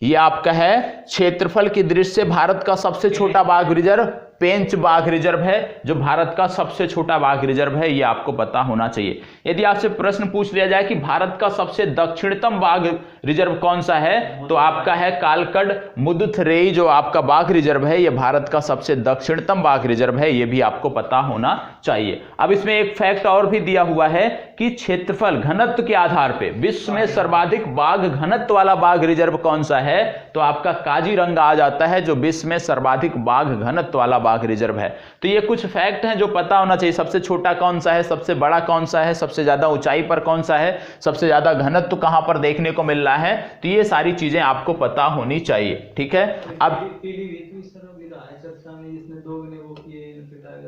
ये आपका है क्षेत्रफल की दृष्टि से भारत का सबसे छोटा बाघ रिजर्व पेंच बाघ रिजर्व है, जो भारत का सबसे छोटा बाघ रिजर्व है। ये आपको पता होना चाहिए। यदि आपसे प्रश्न पूछ लिया जाए कि भारत का सबसे दक्षिणतम बाघ रिजर्व कौन सा है, तो आपका है कालकड मुदुथरेई जो आपका बाघ रिजर्व है, ये भारत का सबसे दक्षिणतम बाघ रिजर्व है। ये भी आपको पता होना चाहिए। अब इसमें एक फैक्ट और भी दिया हुआ है कि क्षेत्रफल घनत्व के आधार पर विश्व में सर्वाधिक बाघ घनत्व वाला बाघ रिजर्व कौन सा है, तो आपका काजीरंगा आ जाता है, जो विश्व में सर्वाधिक बाघ घनत्व वाला बाघ रिजर्व है। तो ये कुछ फैक्ट हैं जो पता होना चाहिए। सबसे छोटा कौन सा है, सबसे बड़ा कौन सा है, सबसे ज्यादा ऊंचाई पर कौन सा है, सबसे ज्यादा घनत्व कहां पर देखने को मिल रहा है, तो ये सारी चीजें आपको पता होनी चाहिए। ठीक है, अब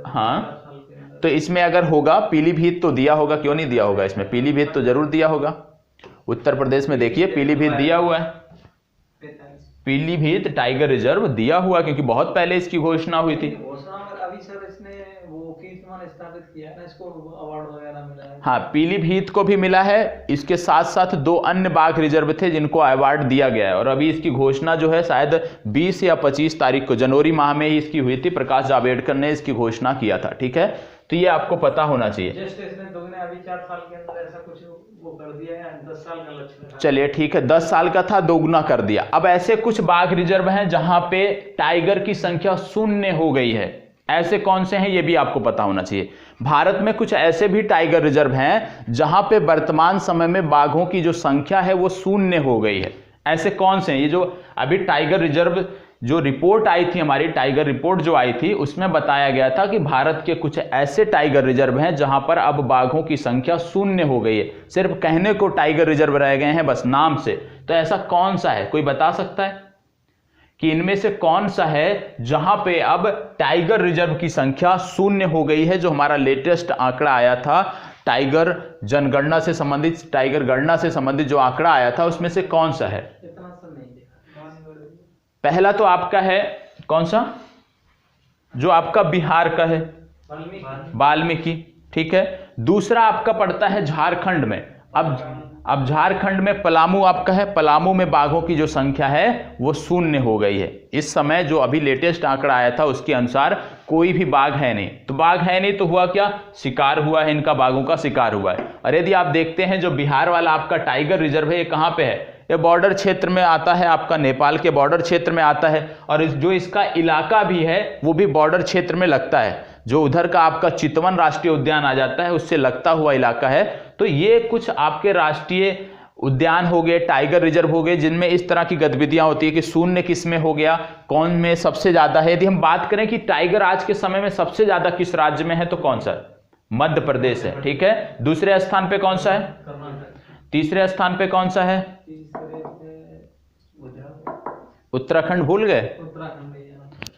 हाँ, तो इसमें अगर होगा पीलीभीत तो दिया होगा, क्यों नहीं दिया होगा? इसमें पीलीभीत तो जरूर दिया होगा। उत्तर प्रदेश में देखिए पीलीभीत दिया हुआ है, पीलीभीत टाइगर रिजर्व दिया हुआ, क्योंकि बहुत पहले इसकी घोषणा हुई थी। अभी सर इसने वो कीर्तिमान स्थापित किया है ना, इसको अवार्ड वगैरह मिला है। हाँ, पीलीभीत को भी मिला है। इसके साथ साथ 2 अन्य बाघ रिजर्व थे जिनको अवार्ड दिया गया है, और अभी इसकी घोषणा जो है शायद 20 या 25 तारीख को जनवरी माह में ही इसकी हुई थी। प्रकाश जावड़ेकर ने इसकी घोषणा किया था। ठीक है, तो ये आपको पता होना चाहिए। जस्ट इसने दोगुने अभी 4 साल के अंदर ऐसा कुछ वो कर दिया है, 10 साल का लक्ष्य। चलिए ठीक है, 10 साल का था, दोगुना कर दिया। अब ऐसे कुछ बाघ रिजर्व हैं जहां पे टाइगर की संख्या 0 हो गई है। ऐसे कौन से हैं ये भी आपको पता होना चाहिए। भारत में कुछ ऐसे भी टाइगर रिजर्व हैं जहां पे वर्तमान समय में बाघों की जो संख्या है वो 0 हो गई है। ऐसे कौन से हैं? ये जो अभी टाइगर रिजर्व जो रिपोर्ट आई थी, हमारी टाइगर रिपोर्ट जो आई थी, उसमें बताया गया था कि भारत के कुछ ऐसे टाइगर रिजर्व हैं जहां पर अब बाघों की संख्या 0 हो गई है। सिर्फ कहने को टाइगर रिजर्व रह गए हैं, बस नाम से। तो ऐसा कौन सा है, कोई बता सकता है कि इनमें से कौन सा है जहां पे अब टाइगर रिजर्व की संख्या 0 हो गई है? जो हमारा लेटेस्ट आंकड़ा आया था टाइगर जनगणना से संबंधित, टाइगर गणना से संबंधित जो आंकड़ा आया था, उसमें से कौन सा है? इतना सा नहीं देखा। पहला तो आपका है कौन सा, जो आपका बिहार का है, वाल्मीकि, ठीक है। दूसरा आपका पड़ता है झारखंड में। अब झारखंड में पलामू आपका है। पलामू में बाघों की जो संख्या है वो 0 हो गई है। इस समय जो अभी लेटेस्ट आंकड़ा आया था उसके अनुसार कोई भी बाघ है नहीं। तो बाघ है नहीं तो हुआ क्या? शिकार हुआ है, इनका बाघों का शिकार हुआ है। और यदि आप देखते हैं जो बिहार वाला आपका टाइगर रिजर्व है, ये कहां पे है? ये बॉर्डर क्षेत्र में आता है, आपका नेपाल के बॉर्डर क्षेत्र में आता है। और जो इसका इलाका भी है वो भी बॉर्डर क्षेत्र में लगता है। जो उधर का आपका चितवन राष्ट्रीय उद्यान आ जाता है उससे लगता हुआ इलाका है। तो ये कुछ आपके राष्ट्रीय उद्यान हो गए, टाइगर रिजर्व हो गए, जिनमें इस तरह की गतिविधियां होती है कि 0 किस में हो गया, कौन में सबसे ज्यादा है। यदि हम बात करें कि टाइगर आज के समय में सबसे ज्यादा किस राज्य में है तो कौन सा? मध्य प्रदेश है, ठीक है। दूसरे स्थान पे कौन सा है? तीसरे स्थान पे कौन सा है? उत्तराखंड। भूल गए?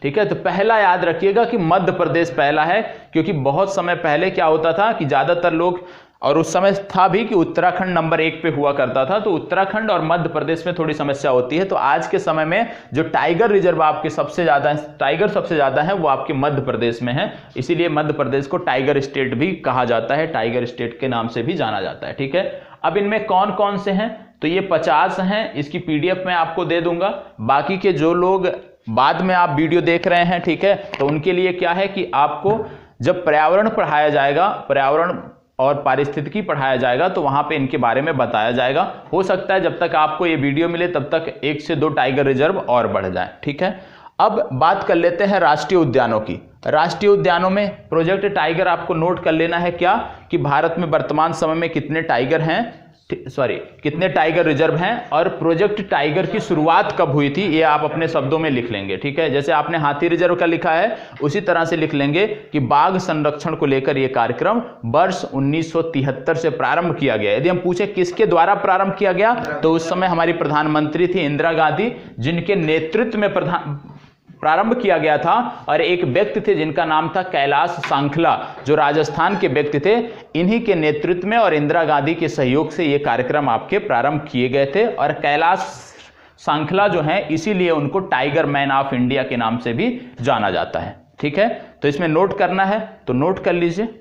ठीक है। तो पहला याद रखिएगा कि मध्य प्रदेश पहला है, क्योंकि बहुत समय पहले क्या होता था कि ज्यादातर लोग, और उस समय था भी कि उत्तराखंड नंबर 1 पे हुआ करता था। तो उत्तराखंड और मध्य प्रदेश में थोड़ी समस्या होती है। तो आज के समय में जो टाइगर रिजर्व आपके सबसे ज्यादा है, टाइगर सबसे ज्यादा है, वो आपके मध्य प्रदेश में है। इसीलिए मध्य प्रदेश को टाइगर स्टेट भी कहा जाता है, टाइगर स्टेट के नाम से भी जाना जाता है, ठीक है। अब इनमें कौन कौन से हैं? तो ये 50 हैं। इसकी PDF मैं आपको दे दूंगा। बाकी के जो लोग बाद में आप वीडियो देख रहे हैं, ठीक है, तो उनके लिए क्या है कि आपको जब पर्यावरण पढ़ाया जाएगा, पर्यावरण और पारिस्थितिकी पढ़ाया जाएगा, तो वहां पे इनके बारे में बताया जाएगा। हो सकता है जब तक आपको ये वीडियो मिले तब तक 1 से 2 टाइगर रिजर्व और बढ़ जाए, ठीक है। अब बात कर लेते हैं राष्ट्रीय उद्यानों की। राष्ट्रीय उद्यानों में प्रोजेक्ट टाइगर आपको नोट कर लेना है क्या कि भारत में वर्तमान समय में कितने टाइगर हैं, कितने टाइगर रिजर्व हैं, और प्रोजेक्ट टाइगर की शुरुआत कब हुई थी, ये आप अपने शब्दों में लिख लेंगे, ठीक है। जैसे आपने हाथी रिजर्व का लिखा है उसी तरह से लिख लेंगे कि बाघ संरक्षण को लेकर यह कार्यक्रम वर्ष 1973 से प्रारंभ किया गया। यदि हम पूछे किसके द्वारा प्रारंभ किया गया, तो उस समय हमारी प्रधानमंत्री थी इंदिरा गांधी, जिनके नेतृत्व में प्रारंभ किया गया था। और एक व्यक्ति थे जिनका नाम था कैलाश सांखला, जो राजस्थान के व्यक्ति थे। इन्हीं के नेतृत्व में और इंदिरा गांधी के सहयोग से ये कार्यक्रम आपके प्रारंभ किए गए थे। और कैलाश सांखला जो हैं, इसीलिए उनको टाइगर मैन ऑफ इंडिया के नाम से भी जाना जाता है, ठीक है। तो इसमें नोट करना है तो नोट कर लीजिए,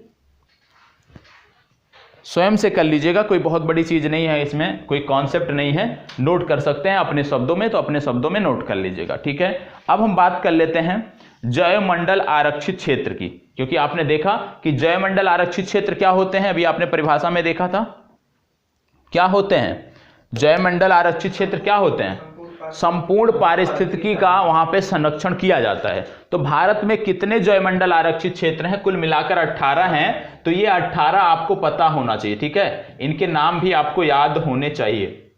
स्वयं से कर लीजिएगा, कोई बहुत बड़ी चीज नहीं है, इसमें कोई कॉन्सेप्ट नहीं है, नोट कर सकते हैं अपने शब्दों में, तो अपने शब्दों में नोट कर लीजिएगा, ठीक है। अब हम बात कर लेते हैं जैवमंडल आरक्षित क्षेत्र की, क्योंकि आपने देखा कि जैवमंडल आरक्षित क्षेत्र क्या होते हैं, अभी आपने परिभाषा में देखा था क्या होते हैं। जैवमंडल आरक्षित क्षेत्र क्या होते हैं? संपूर्ण पारिस्थितिकी का वहां पे संरक्षण किया जाता है। तो भारत में कितने जैवमंडल आरक्षित क्षेत्र हैं? कुल मिलाकर 18 हैं। तो ये 18 आपको पता होना चाहिए, ठीक है। इनके नाम भी आपको याद होने चाहिए।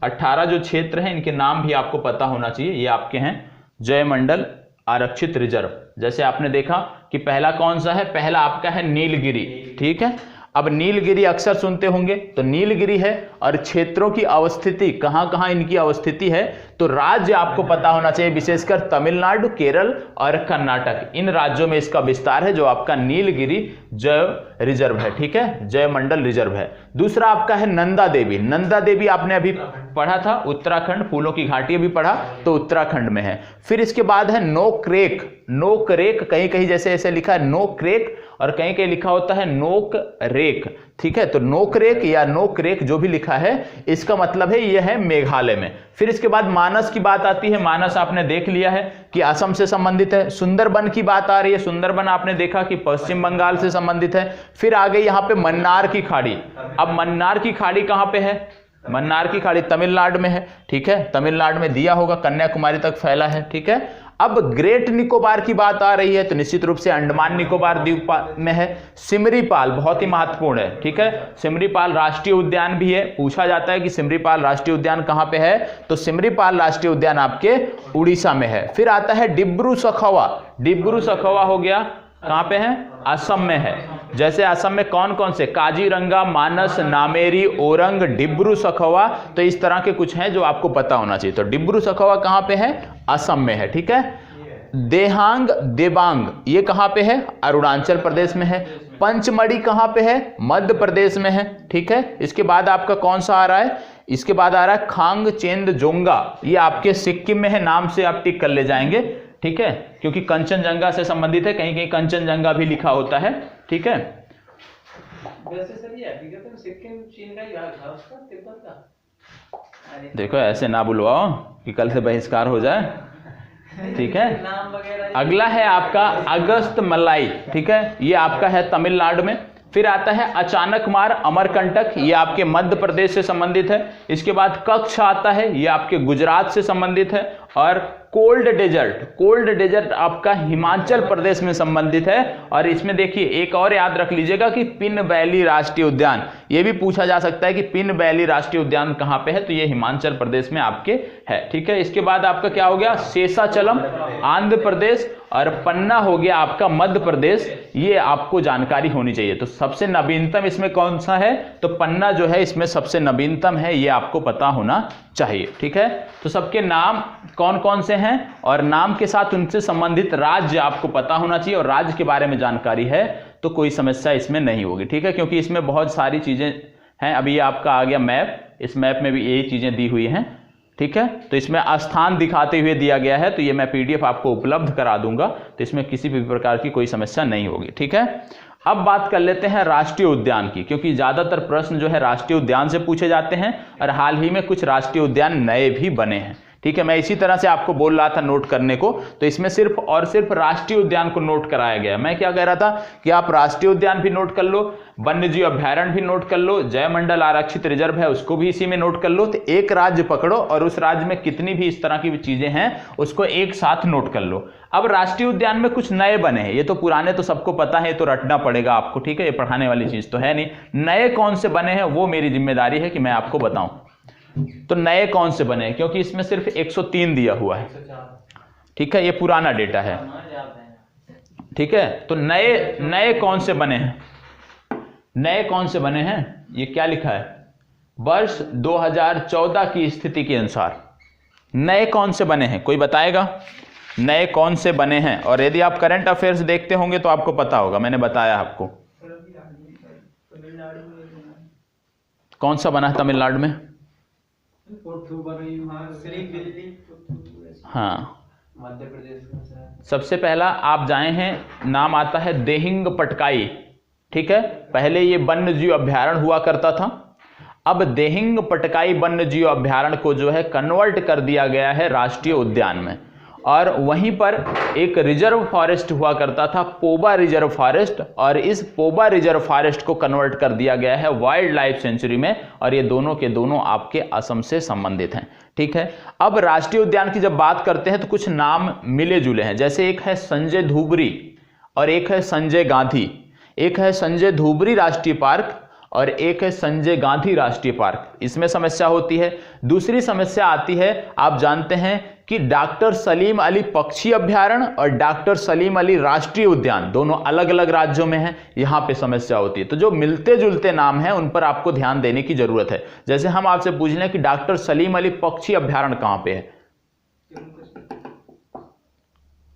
18 जो क्षेत्र हैं इनके नाम भी आपको पता होना चाहिए। ये आपके हैं जैवमंडल आरक्षित रिजर्व। जैसे आपने देखा कि पहला कौन सा है, पहला आपका है नीलगिरी, ठीक है। अब नीलगिरी अक्सर सुनते होंगे, तो नीलगिरी है। और क्षेत्रों की अवस्थिति, कहां कहां इनकी अवस्थिति है, तो राज्य आपको पता होना चाहिए, विशेषकर तमिलनाडु, केरल और कर्नाटक, इन राज्यों में इसका विस्तार है, जो आपका नीलगिरी जैव रिजर्व है, ठीक है, जैवमंडल रिजर्व है। दूसरा आपका है नंदा देवी। नंदा देवी आपने अभी पढ़ा था, उत्तराखंड, फूलों की घाटी भी पढ़ा, तो उत्तराखंड में है। फिर इसके बाद है नोकरेक। नोकरेक कहीं कहीं जैसे ऐसे लिखा है नोकरेक, और कहीं कहीं लिखा होता है नोक रेक, ठीक है। तो नोकरेक या नोकरेक जो भी लिखा है, इसका मतलब है यह है मेघालय में। फिर इसके बाद मानस की बात आती है। मानस आपने देख लिया है कि असम से संबंधित है। सुंदरबन की बात आ रही है। सुंदरबन आपने देखा कि पश्चिम बंगाल से संबंधित है। फिर आ गई यहां पे मन्नार की खाड़ी। अब मन्नार की खाड़ी कहां पे है? मन्नार की खाड़ी तमिलनाडु में है, ठीक है। तमिलनाडु में दिया होगा, कन्याकुमारी तक फैला है, ठीक है। अब ग्रेट निकोबार की बात आ रही है तो निश्चित रूप से अंडमान निकोबार द्वीप में है। सिमरीपाल बहुत ही महत्वपूर्ण है, ठीक है, सिमरीपाल राष्ट्रीय उद्यान भी है। पूछा जाता है कि सिमरीपाल राष्ट्रीय उद्यान कहाँ पे है, तो सिमरीपाल राष्ट्रीय उद्यान आपके उड़ीसा में है। फिर आता है डिब्रू सखोवा। डिब्रू सखोवा हो गया, कहाँ पे है, असम में है। जैसे असम में कौन कौन से, काजीरंगा, मानस, नामेरी, ओरंग, डिब्रू सखोवा, तो इस तरह के कुछ हैं जो आपको पता होना चाहिए। तो डिब्रू सखोवा कहाँ पे है, असम में है, ठीक है। देहांग देबांग ये कहाँ पे है, अरुणाचल प्रदेश में है। पंचमढ़ी कहाँ पे है, मध्य प्रदेश में है, ठीक है। इसके बाद आपका कौन सा आ रहा है, इसके बाद आ रहा है खांग चेंद जोंगा, ये आपके सिक्किम में है, नाम से आप टिक कर ले जाएंगे, ठीक है, क्योंकि कंचनजंगा से संबंधित है, कहीं कहीं कंचनजंगा भी लिखा होता है, ठीक है। वैसे सर ये हकीकत में सिक्किम चीन का ही भाग था उसका, तिब्बत का। देखो ऐसे ना बुलवाओ कि कल से बहिष्कार हो जाए, ठीक है। नाम वगैरह अगला है आपका अगस्त मलाई, ठीक है, ये आपका है तमिलनाडु में। फिर आता है अचानक मार अमरकंटक, ये आपके मध्य प्रदेश से संबंधित है। इसके बाद कच्छ आता है, ये आपके गुजरात से संबंधित है। और कोल्ड डेजर्ट, कोल्ड डेजर्ट आपका हिमाचल प्रदेश में संबंधित है। और इसमें देखिए एक और याद रख लीजिएगा कि पिन वैली राष्ट्रीय उद्यान, ये भी पूछा जा सकता है कि पिन वैली राष्ट्रीय उद्यान कहाँ पे है, तो ये हिमाचल प्रदेश में आपके है, ठीक है। इसके बाद आपका क्या हो गया, शेषाचलम आंध्र प्रदेश, और पन्ना हो गया आपका मध्य प्रदेश, ये आपको जानकारी होनी चाहिए। तो सबसे नवीनतम इसमें कौन सा है, तो पन्ना जो है इसमें सबसे नवीनतम है, ये आपको पता होना चाहिए, ठीक है। तो सबके नाम कौन कौन से हैं और नाम के साथ उनसे संबंधित राज्य आपको पता होना चाहिए, और राज्य के बारे में जानकारी है तो कोई समस्या इसमें नहीं होगी, ठीक है, क्योंकि इसमें बहुत सारी चीजें हैं। अभी ये आपका आ गया मैप, इस मैप में भी यही चीजें दी हुई हैं, ठीक है। तो इसमें स्थान दिखाते हुए दिया गया है, तो ये मैं पीडीएफ आपको उपलब्ध करा दूंगा, तो इसमें किसी भी प्रकार की कोई समस्या नहीं होगी, ठीक है। अब बात कर लेते हैं राष्ट्रीय उद्यान की, क्योंकि ज्यादातर प्रश्न जो है राष्ट्रीय उद्यान से पूछे जाते हैं, और हाल ही में कुछ राष्ट्रीय उद्यान नए भी बने हैं, ठीक है। मैं इसी तरह से आपको बोल रहा था नोट करने को, तो इसमें सिर्फ और सिर्फ राष्ट्रीय उद्यान को नोट कराया गया। मैं क्या कह रहा था कि आप राष्ट्रीय उद्यान भी नोट कर लो, वन्य जीव अभ्यारण्य भी नोट कर लो, जयमंडल आरक्षित रिजर्व है उसको भी इसी में नोट कर लो। तो एक राज्य पकड़ो और उस राज्य में कितनी भी इस तरह की चीजें हैं उसको एक साथ नोट कर लो। अब राष्ट्रीय उद्यान में कुछ नए बने हैं, ये तो पुराने तो सबको पता है, तो रटना पड़ेगा आपको, ठीक है, ये पढ़ाने वाली चीज तो है नहीं। नए कौन से बने हैं वो मेरी जिम्मेदारी है कि मैं आपको बताऊं। तो नए कौन से बने हैं, क्योंकि इसमें सिर्फ 103 दिया हुआ है, ठीक है, ये पुराना डेटा है, ठीक है। तो नए कौन से बने हैं, नए कौन से बने हैं, ये क्या लिखा है, वर्ष 2014 की स्थिति के अनुसार नए कौन से बने हैं, कोई बताएगा नए कौन से बने हैं। और यदि आप करंट अफेयर्स देखते होंगे तो आपको पता होगा, मैंने बताया आपको। कौन सा बना है तमिलनाडु में, हाँ, मध्य प्रदेश। सबसे पहला आप जाए हैं, नाम आता है देहिंग पटकाई, ठीक है। पहले ये वन्य जीव अभ्यारण्य हुआ करता था, अब देहिंग पटकाई वन्य जीव अभ्यारण्य को जो है कन्वर्ट कर दिया गया है राष्ट्रीय उद्यान में। और वहीं पर एक रिजर्व फॉरेस्ट हुआ करता था, पोबा रिजर्व फॉरेस्ट, और इस पोबा रिजर्व फॉरेस्ट को कन्वर्ट कर दिया गया है वाइल्ड लाइफ सेंचुरी में, और ये दोनों के दोनों आपके असम से संबंधित हैं, ठीक है। अब राष्ट्रीय उद्यान की जब बात करते हैं तो कुछ नाम मिले जुले हैं, जैसे एक है संजय धुबरी और एक है संजय गांधी, एक है संजय धुबरी राष्ट्रीय पार्क और एक है संजय गांधी राष्ट्रीय पार्क। इसमें समस्या होती है। दूसरी समस्या आती है, आप जानते हैं कि डॉक्टर सलीम अली पक्षी अभ्यारण्य और डॉक्टर सलीम अली राष्ट्रीय उद्यान दोनों अलग अलग राज्यों में हैं, यहां पे समस्या होती है। तो जो मिलते जुलते नाम हैं उन पर आपको ध्यान देने की जरूरत है। जैसे हम आपसे पूछ लें कि डॉक्टर सलीम अली पक्षी अभ्यारण्य कहां पे है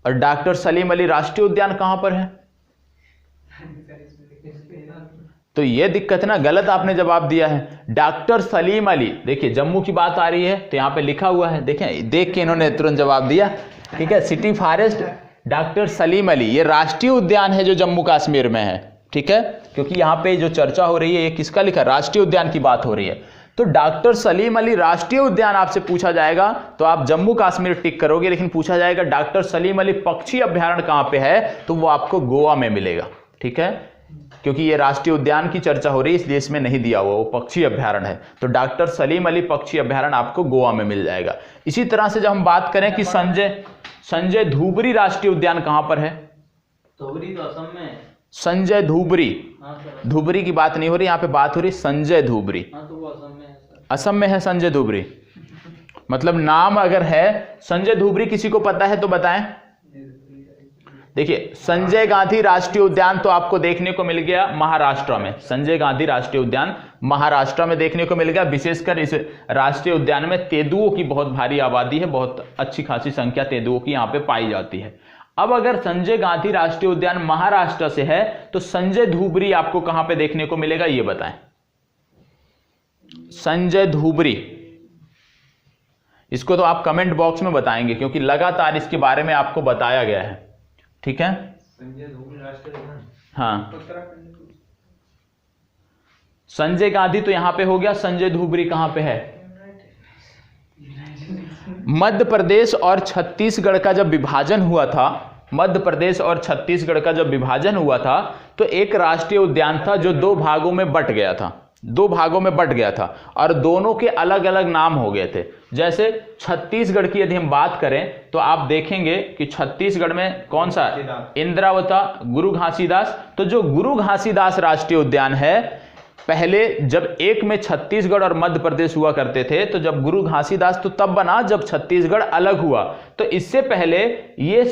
और डॉक्टर सलीम अली राष्ट्रीय उद्यान कहां पर है, तो ये दिक्कत ना, गलत आपने जवाब दिया है। डॉक्टर सलीम अली, देखिए जम्मू की बात आ रही है तो यहाँ पे लिखा हुआ है, देखें, देख के इन्होंने तुरंत जवाब दिया, ठीक है। City forest doctor Salim Ali, ये राष्ट्रीय उद्यान है जो जम्मू कश्मीर में है, ठीक है, क्योंकि यहाँ पे जो चर्चा हो रही है ये किसका लिखा, राष्ट्रीय उद्यान की बात हो रही है। तो डॉक्टर सलीम अली राष्ट्रीय उद्यान आपसे पूछा जाएगा तो आप जम्मू कश्मीर टिक करोगे, लेकिन पूछा जाएगा डॉक्टर सलीम अली पक्षी अभ्यारण्य कहाँ पे है, तो वो आपको गोवा में मिलेगा, ठीक है। क्योंकि ये राष्ट्रीय उद्यान की चर्चा हो रही है इसलिए इसमें नहीं दिया हुआ, वो पक्षी अभ्यारण्य है। तो डॉक्टर सलीम अली पक्षी अभ्यारण्य आपको गोवा में मिल जाएगा। इसी तरह से जब हम बात करें कि संजय धुबरी राष्ट्रीय उद्यान कहां पर है? धुबरी तो असम में है। संजय धुबरी, हाँ सर। धुबरी की बात नहीं हो रही, यहाँ पे बात हो रही संजय धुबरी। हाँ तो वो असम में है सर। असम में है संजय धुबरी, मतलब नाम अगर है संजय धुबरी, किसी को पता है तो बताएं। देखिए संजय गांधी राष्ट्रीय उद्यान तो आपको देखने को मिल गया महाराष्ट्र में, संजय गांधी राष्ट्रीय उद्यान महाराष्ट्र में देखने को मिल गया। विशेषकर इस राष्ट्रीय उद्यान में तेंदुओं की बहुत भारी आबादी है, बहुत अच्छी खासी संख्या तेंदुओं की यहाँ पे पाई जाती है। अब अगर संजय गांधी राष्ट्रीय उद्यान महाराष्ट्र से है तो संजय धुबरी आपको कहां पे देखने को मिलेगा ये बताएं। संजय धुबरी, इसको तो आप कमेंट बॉक्स में बताएंगे क्योंकि लगातार इसके बारे में आपको बताया गया है, ठीक है। संजय धुबरी राष्ट्रीय उद्यान, हाँ उत्तराखंड। संजय गांधी तो यहां पे हो गया, संजय धुबरी कहां पे है? मध्य प्रदेश और छत्तीसगढ़ का जब विभाजन हुआ था, मध्य प्रदेश और छत्तीसगढ़ का जब विभाजन हुआ था तो एक राष्ट्रीय उद्यान था जो दो भागों में बट गया था, दो भागों में बट गया था और दोनों के अलग अलग नाम हो गए थे। जैसे छत्तीसगढ़ की यदि हम बात करें तो आप देखेंगे कि छत्तीसगढ़ में कौन सा? इंद्रावती, गुरु घासीदास। तो जो गुरु घासीदास राष्ट्रीय उद्यान है, पहले जब एक में छत्तीसगढ़ और मध्य प्रदेश हुआ करते थे, तो जब गुरु घासीदास तो तब बना जब छत्तीसगढ़ अलग हुआ। तो इससे पहले ये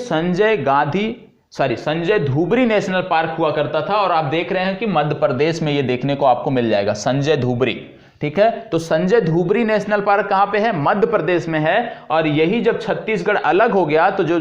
संजय धुबरी नेशनल पार्क हुआ करता था और आप देख रहे हैं कि मध्य प्रदेश में ये देखने को आपको मिल जाएगा संजय धुबरी, ठीक है। तो संजय धुबरी नेशनल पार्क कहां पे है? मध्य प्रदेश में है। और यही जब छत्तीसगढ़ अलग हो गया तो जो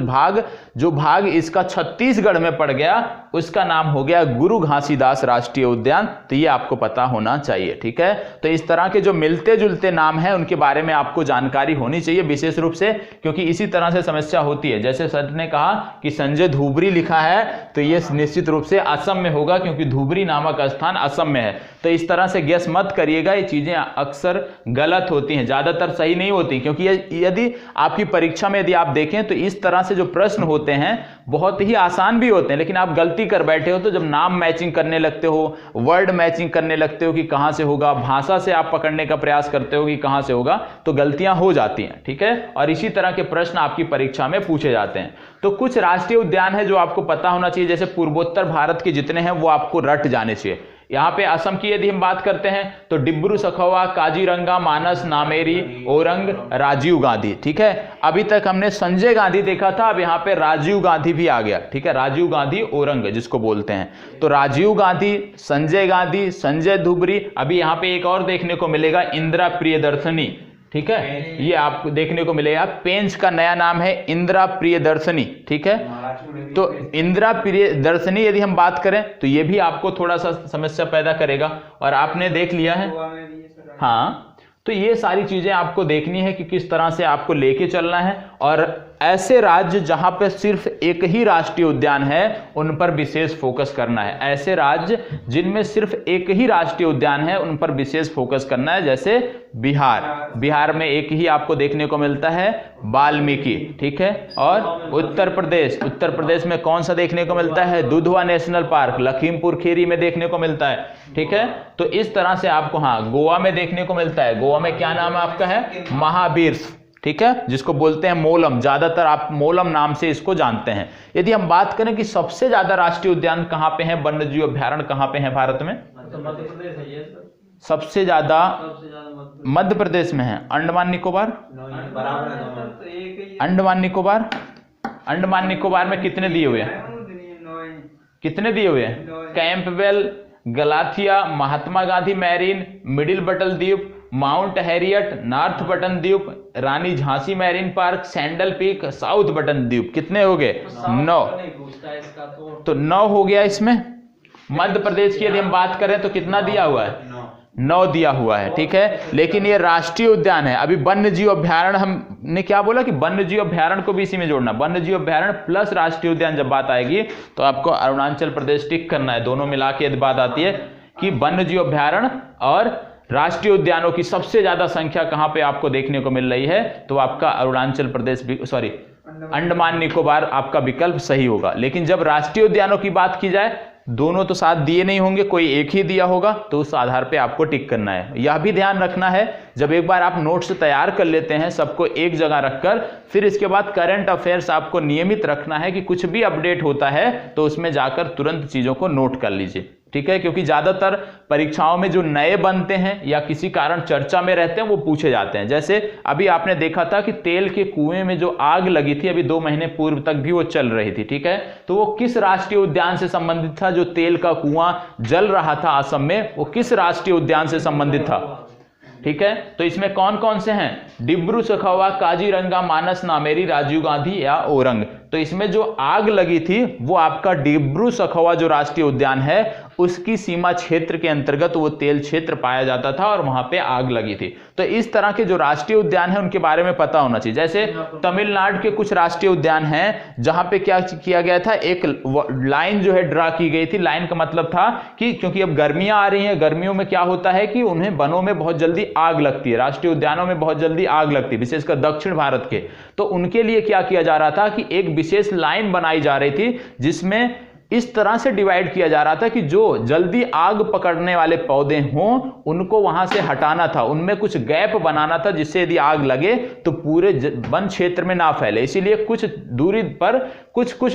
भाग इसका छत्तीसगढ़ में पड़ गया उसका नाम हो गया गुरु घासीदास राष्ट्रीय उद्यान। तो ये आपको पता होना चाहिए, ठीक है। तो इस तरह के जो मिलते जुलते नाम हैं उनके बारे में आपको जानकारी होनी चाहिए विशेष रूप से, क्योंकि इसी तरह से समस्या होती है। जैसे सर ने कहा कि संजय धुबरी लिखा है तो ये निश्चित रूप से असम में होगा क्योंकि धुबरी नामक स्थान असम में है। तो इस तरह से गेस मत करिएगा, ये चीजें अक्सर गलत होती हैं, ज्यादातर सही नहीं होती, क्योंकि यदि आपकी परीक्षा में यदि आप देखें तो इस तरह से जो प्रश्न होते हैं बहुत ही आसान भी होते हैं, लेकिन आप गलती कर बैठे हो तो जब नाम मैचिंग करने लगते हो, वर्ड मैचिंग करने लगते हो कि कहां से होगा, भाषा से आप पकड़ने का प्रयास करते हो कि कहां से होगा, तो गलतियां हो जाती हैं, ठीक है। और इसी तरह के प्रश्न आपकी परीक्षा में पूछे जाते हैं। तो कुछ राष्ट्रीय उद्यान है जो आपको पता होना चाहिए, जैसे पूर्वोत्तर भारत के जितने हैं वो आपको रट जाने चाहिए। यहाँ पे असम की यदि हम बात करते हैं तो डिब्रू सखोवा, काजीरंगा, मानस, नामेरी, ओरंग, राजीव गांधी, ठीक है। अभी तक हमने संजय गांधी देखा था, अब यहाँ पे राजीव गांधी भी आ गया, ठीक है। राजीव गांधी ओरंग जिसको बोलते हैं, तो राजीव गांधी, संजय धुबरी। अभी यहाँ पे एक और देखने को मिलेगा इंदिरा प्रियदर्शनी, ठीक है, ये आपको देखने को मिलेगा। पेंच का नया नाम है इंदिरा प्रियदर्शनी, ठीक है। तो इंदिरा प्रियदर्शनी यदि हम बात करें तो ये भी आपको थोड़ा सा समस्या पैदा करेगा, और आपने देख लिया है, हाँ। तो ये सारी चीजें आपको देखनी है कि किस तरह से आपको लेके चलना है। और ऐसे राज्य जहां पे सिर्फ एक ही राष्ट्रीय उद्यान है उन पर विशेष फोकस करना है। ऐसे राज्य जिनमें सिर्फ एक ही राष्ट्रीय उद्यान है उन पर विशेष फोकस करना है। जैसे बिहार में एक ही आपको देखने को मिलता है, वाल्मीकि, ठीक है। और उत्तर प्रदेश में कौन सा देखने को मिलता है? दुधवा नेशनल पार्क, लखीमपुर खीरी में देखने को मिलता है, ठीक है। तो इस तरह से आपको, हाँ, गोवा में देखने को मिलता है। गोवा में क्या नाम है आपका? है महावीर, ठीक है, जिसको बोलते हैं मोलम, ज्यादातर आप मोलम नाम से इसको जानते हैं। यदि हम बात करें कि सबसे ज्यादा राष्ट्रीय उद्यान कहां पे हैं, वन्यजीव अभ्यारण्य कहां पे हैं भारत में? मध्य प्रदेश है ये सर। सबसे ज्यादा मध्य प्रदेश में है। अंडमान निकोबार, अंडमान निकोबार में कितने दिए हुए हैं? कितने दिए हुए हैं? Campbell, Galathea, Mahatma Gandhi Marine, Middle Button द्वीप, माउंट हैरियट, नॉर्थ बटन द्वीप, Rani Jhansi Marine Park, Saddle Peak, South Button द्वीप। कितने हो गए? 9। तो 9 हो गया इसमें। मध्य प्रदेश की यदि हम बात करें तो कितना दिया हुआ है? 9 दिया हुआ है, ठीक है। लेकिन ये राष्ट्रीय उद्यान है। अभी वन्यजीव अभ्यारण्य, हमने क्या बोला कि वन्यजीव अभ्यारण्य को भी इसी में जोड़ना। वन्यजीव अभ्यारण्य प्लस राष्ट्रीय उद्यान जब बात आएगी तो आपको अरुणाचल प्रदेश टिक करना है। दोनों मिला के यदि बात आती है कि वन्यजीव अभ्यारण्य और राष्ट्रीय उद्यानों की सबसे ज्यादा संख्या कहां पे आपको देखने को मिल रही है, तो आपका अरुणाचल प्रदेश, अंडमान निकोबार आपका विकल्प सही होगा। लेकिन जब राष्ट्रीय उद्यानों की बात की जाए दोनों तो साथ दिए नहीं होंगे, कोई एक ही दिया होगा, तो उस आधार पे आपको टिक करना है। यह भी ध्यान रखना है जब एक बार आप नोट्स तैयार कर लेते हैं सबको एक जगह रखकर, फिर इसके बाद करंट अफेयर्स आपको नियमित रखना है कि कुछ भी अपडेट होता है तो उसमें जाकर तुरंत चीजों को नोट कर लीजिए, ठीक है। क्योंकि ज्यादातर परीक्षाओं में जो नए बनते हैं या किसी कारण चर्चा में रहते हैं वो पूछे जाते हैं। जैसे अभी आपने देखा था कि तेल के कुएं में जो आग लगी थी, अभी 2 महीने पूर्व तक भी वो चल रही थी, ठीक है। तो वो किस राष्ट्रीय उद्यान से संबंधित था? जो तेल का कुआं जल रहा था असम में, वो किस राष्ट्रीय उद्यान से संबंधित था? ठीक है, तो इसमें कौन कौन से हैं? डिब्रू सखोवा, काजीरंगा, मानस, नामेरी, राजीव गांधी या ओरंग। तो इसमें जो आग लगी थी वो आपका डिब्रू सखोवा जो राष्ट्रीय उद्यान है उसकी सीमा क्षेत्र के अंतर्गत वो तेल क्षेत्र पाया जाता था और वहां पे आग लगी थी। तो इस तरह के जो राष्ट्रीय उद्यान है उनके बारे में पता होना चाहिए। जैसे तमिलनाडु के कुछ राष्ट्रीय उद्यान हैं जहां पे क्या किया गया था, एक लाइन जो है ड्रा की गई थी। लाइन का मतलब था कि क्योंकि अब गर्मियां आ रही हैं, गर्मियों में क्या होता है कि उन्हें वनों में बहुत जल्दी आग लगती है, राष्ट्रीय उद्यानों में बहुत जल्दी आग लगती है, विशेषकर दक्षिण भारत के। तो उनके लिए क्या किया जा रहा था कि एक विशेष लाइन बनाई जा रही थी जिसमें इस तरह से डिवाइड किया जा रहा था कि जो जल्दी आग पकड़ने वाले पौधे हों उनको वहां से हटाना था, उनमें कुछ गैप बनाना था जिससे यदि आग लगे तो पूरे वन क्षेत्र में ना फैले। इसीलिए कुछ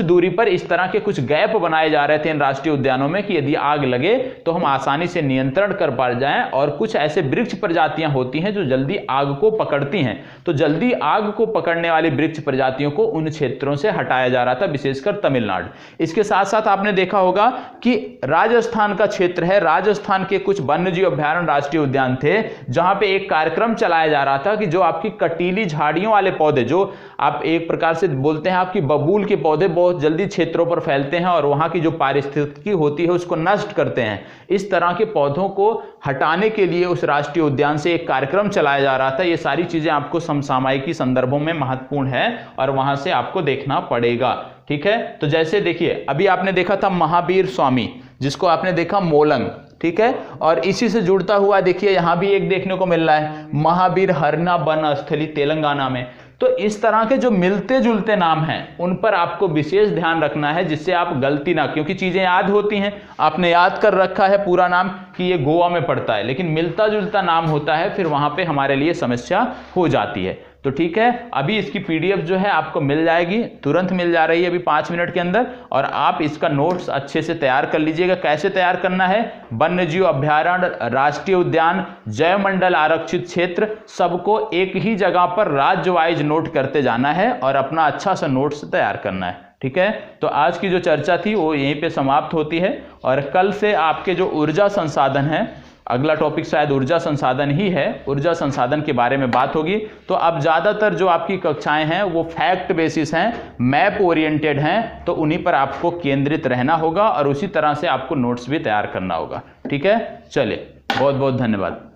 दूरी पर इस तरह के कुछ गैप बनाए जा रहे थे इन राष्ट्रीय उद्यानों में कि यदि आग लगे तो हम आसानी से नियंत्रण कर पा जाएं। और कुछ ऐसे वृक्ष प्रजातियां होती हैं जो जल्दी आग को पकड़ती हैं, तो जल्दी आग को पकड़ने वाली वृक्ष प्रजातियों को उन क्षेत्रों से हटाया जा रहा था, विशेषकर तमिलनाडु। इसके साथ साथ आपने देखा होगा कि राजस्थान का क्षेत्र है, राजस्थान के कुछ वन्यजीव अभयारण्य राष्ट्रीय उद्यान थे जहां पे एक कार्यक्रम चलाया जा रहा था कि जो आपकी कटीली झाड़ियों वाले पौधे, जो आप एक प्रकार से बोलते हैं आपकी बबूल के पौधे बहुत जल्दी क्षेत्रों पर फैलते हैं और वहां की जो पारिस्थितिकी होती है उसको नष्ट करते हैं, इस तरह के पौधों को हटाने के लिए उस राष्ट्रीय उद्यान से एक कार्यक्रम चलाया जा रहा था। ये सारी चीजें आपको समसामयिकी संदर्भों में महत्वपूर्ण है और वहां से आपको देखना पड़ेगा, ठीक है। तो जैसे देखिए अभी आपने देखा था महावीर स्वामी, जिसको आपने देखा मोलंग, ठीक है। और इसी से जुड़ता हुआ देखिए यहां भी एक देखने को मिल रहा है महावीर हरना वन स्थली तेलंगाना में। तो इस तरह के जो मिलते जुलते नाम हैं उन पर आपको विशेष ध्यान रखना है जिससे आप गलती ना, क्योंकि चीजें याद होती हैं, आपने याद कर रखा है पूरा नाम कि ये गोवा में पड़ता है, लेकिन मिलता जुलता नाम होता है फिर वहां पे हमारे लिए समस्या हो जाती है। तो ठीक है, अभी इसकी पीडीएफ जो है आपको मिल जाएगी, तुरंत मिल जा रही है अभी 5 मिनट के अंदर, और आप इसका नोट्स अच्छे से तैयार कर लीजिएगा। कैसे तैयार करना है? वन्यजीव अभयारण्य, राष्ट्रीय उद्यान, जैव मंडल आरक्षित क्षेत्र, सबको एक ही जगह पर राज्य वाइज नोट करते जाना है और अपना अच्छा सा नोट्स तैयार करना है, ठीक है। तो आज की जो चर्चा थी वो यहीं पे समाप्त होती है और कल से आपके जो ऊर्जा संसाधन है, अगला टॉपिक शायद ऊर्जा संसाधन ही है, ऊर्जा संसाधन के बारे में बात होगी। तो अब ज़्यादातर जो आपकी कक्षाएं हैं वो फैक्ट बेसिस हैं, मैप ओरिएंटेड हैं, तो उन्हीं पर आपको केंद्रित रहना होगा और उसी तरह से आपको नोट्स भी तैयार करना होगा, ठीक है। चलिए, बहुत बहुत धन्यवाद।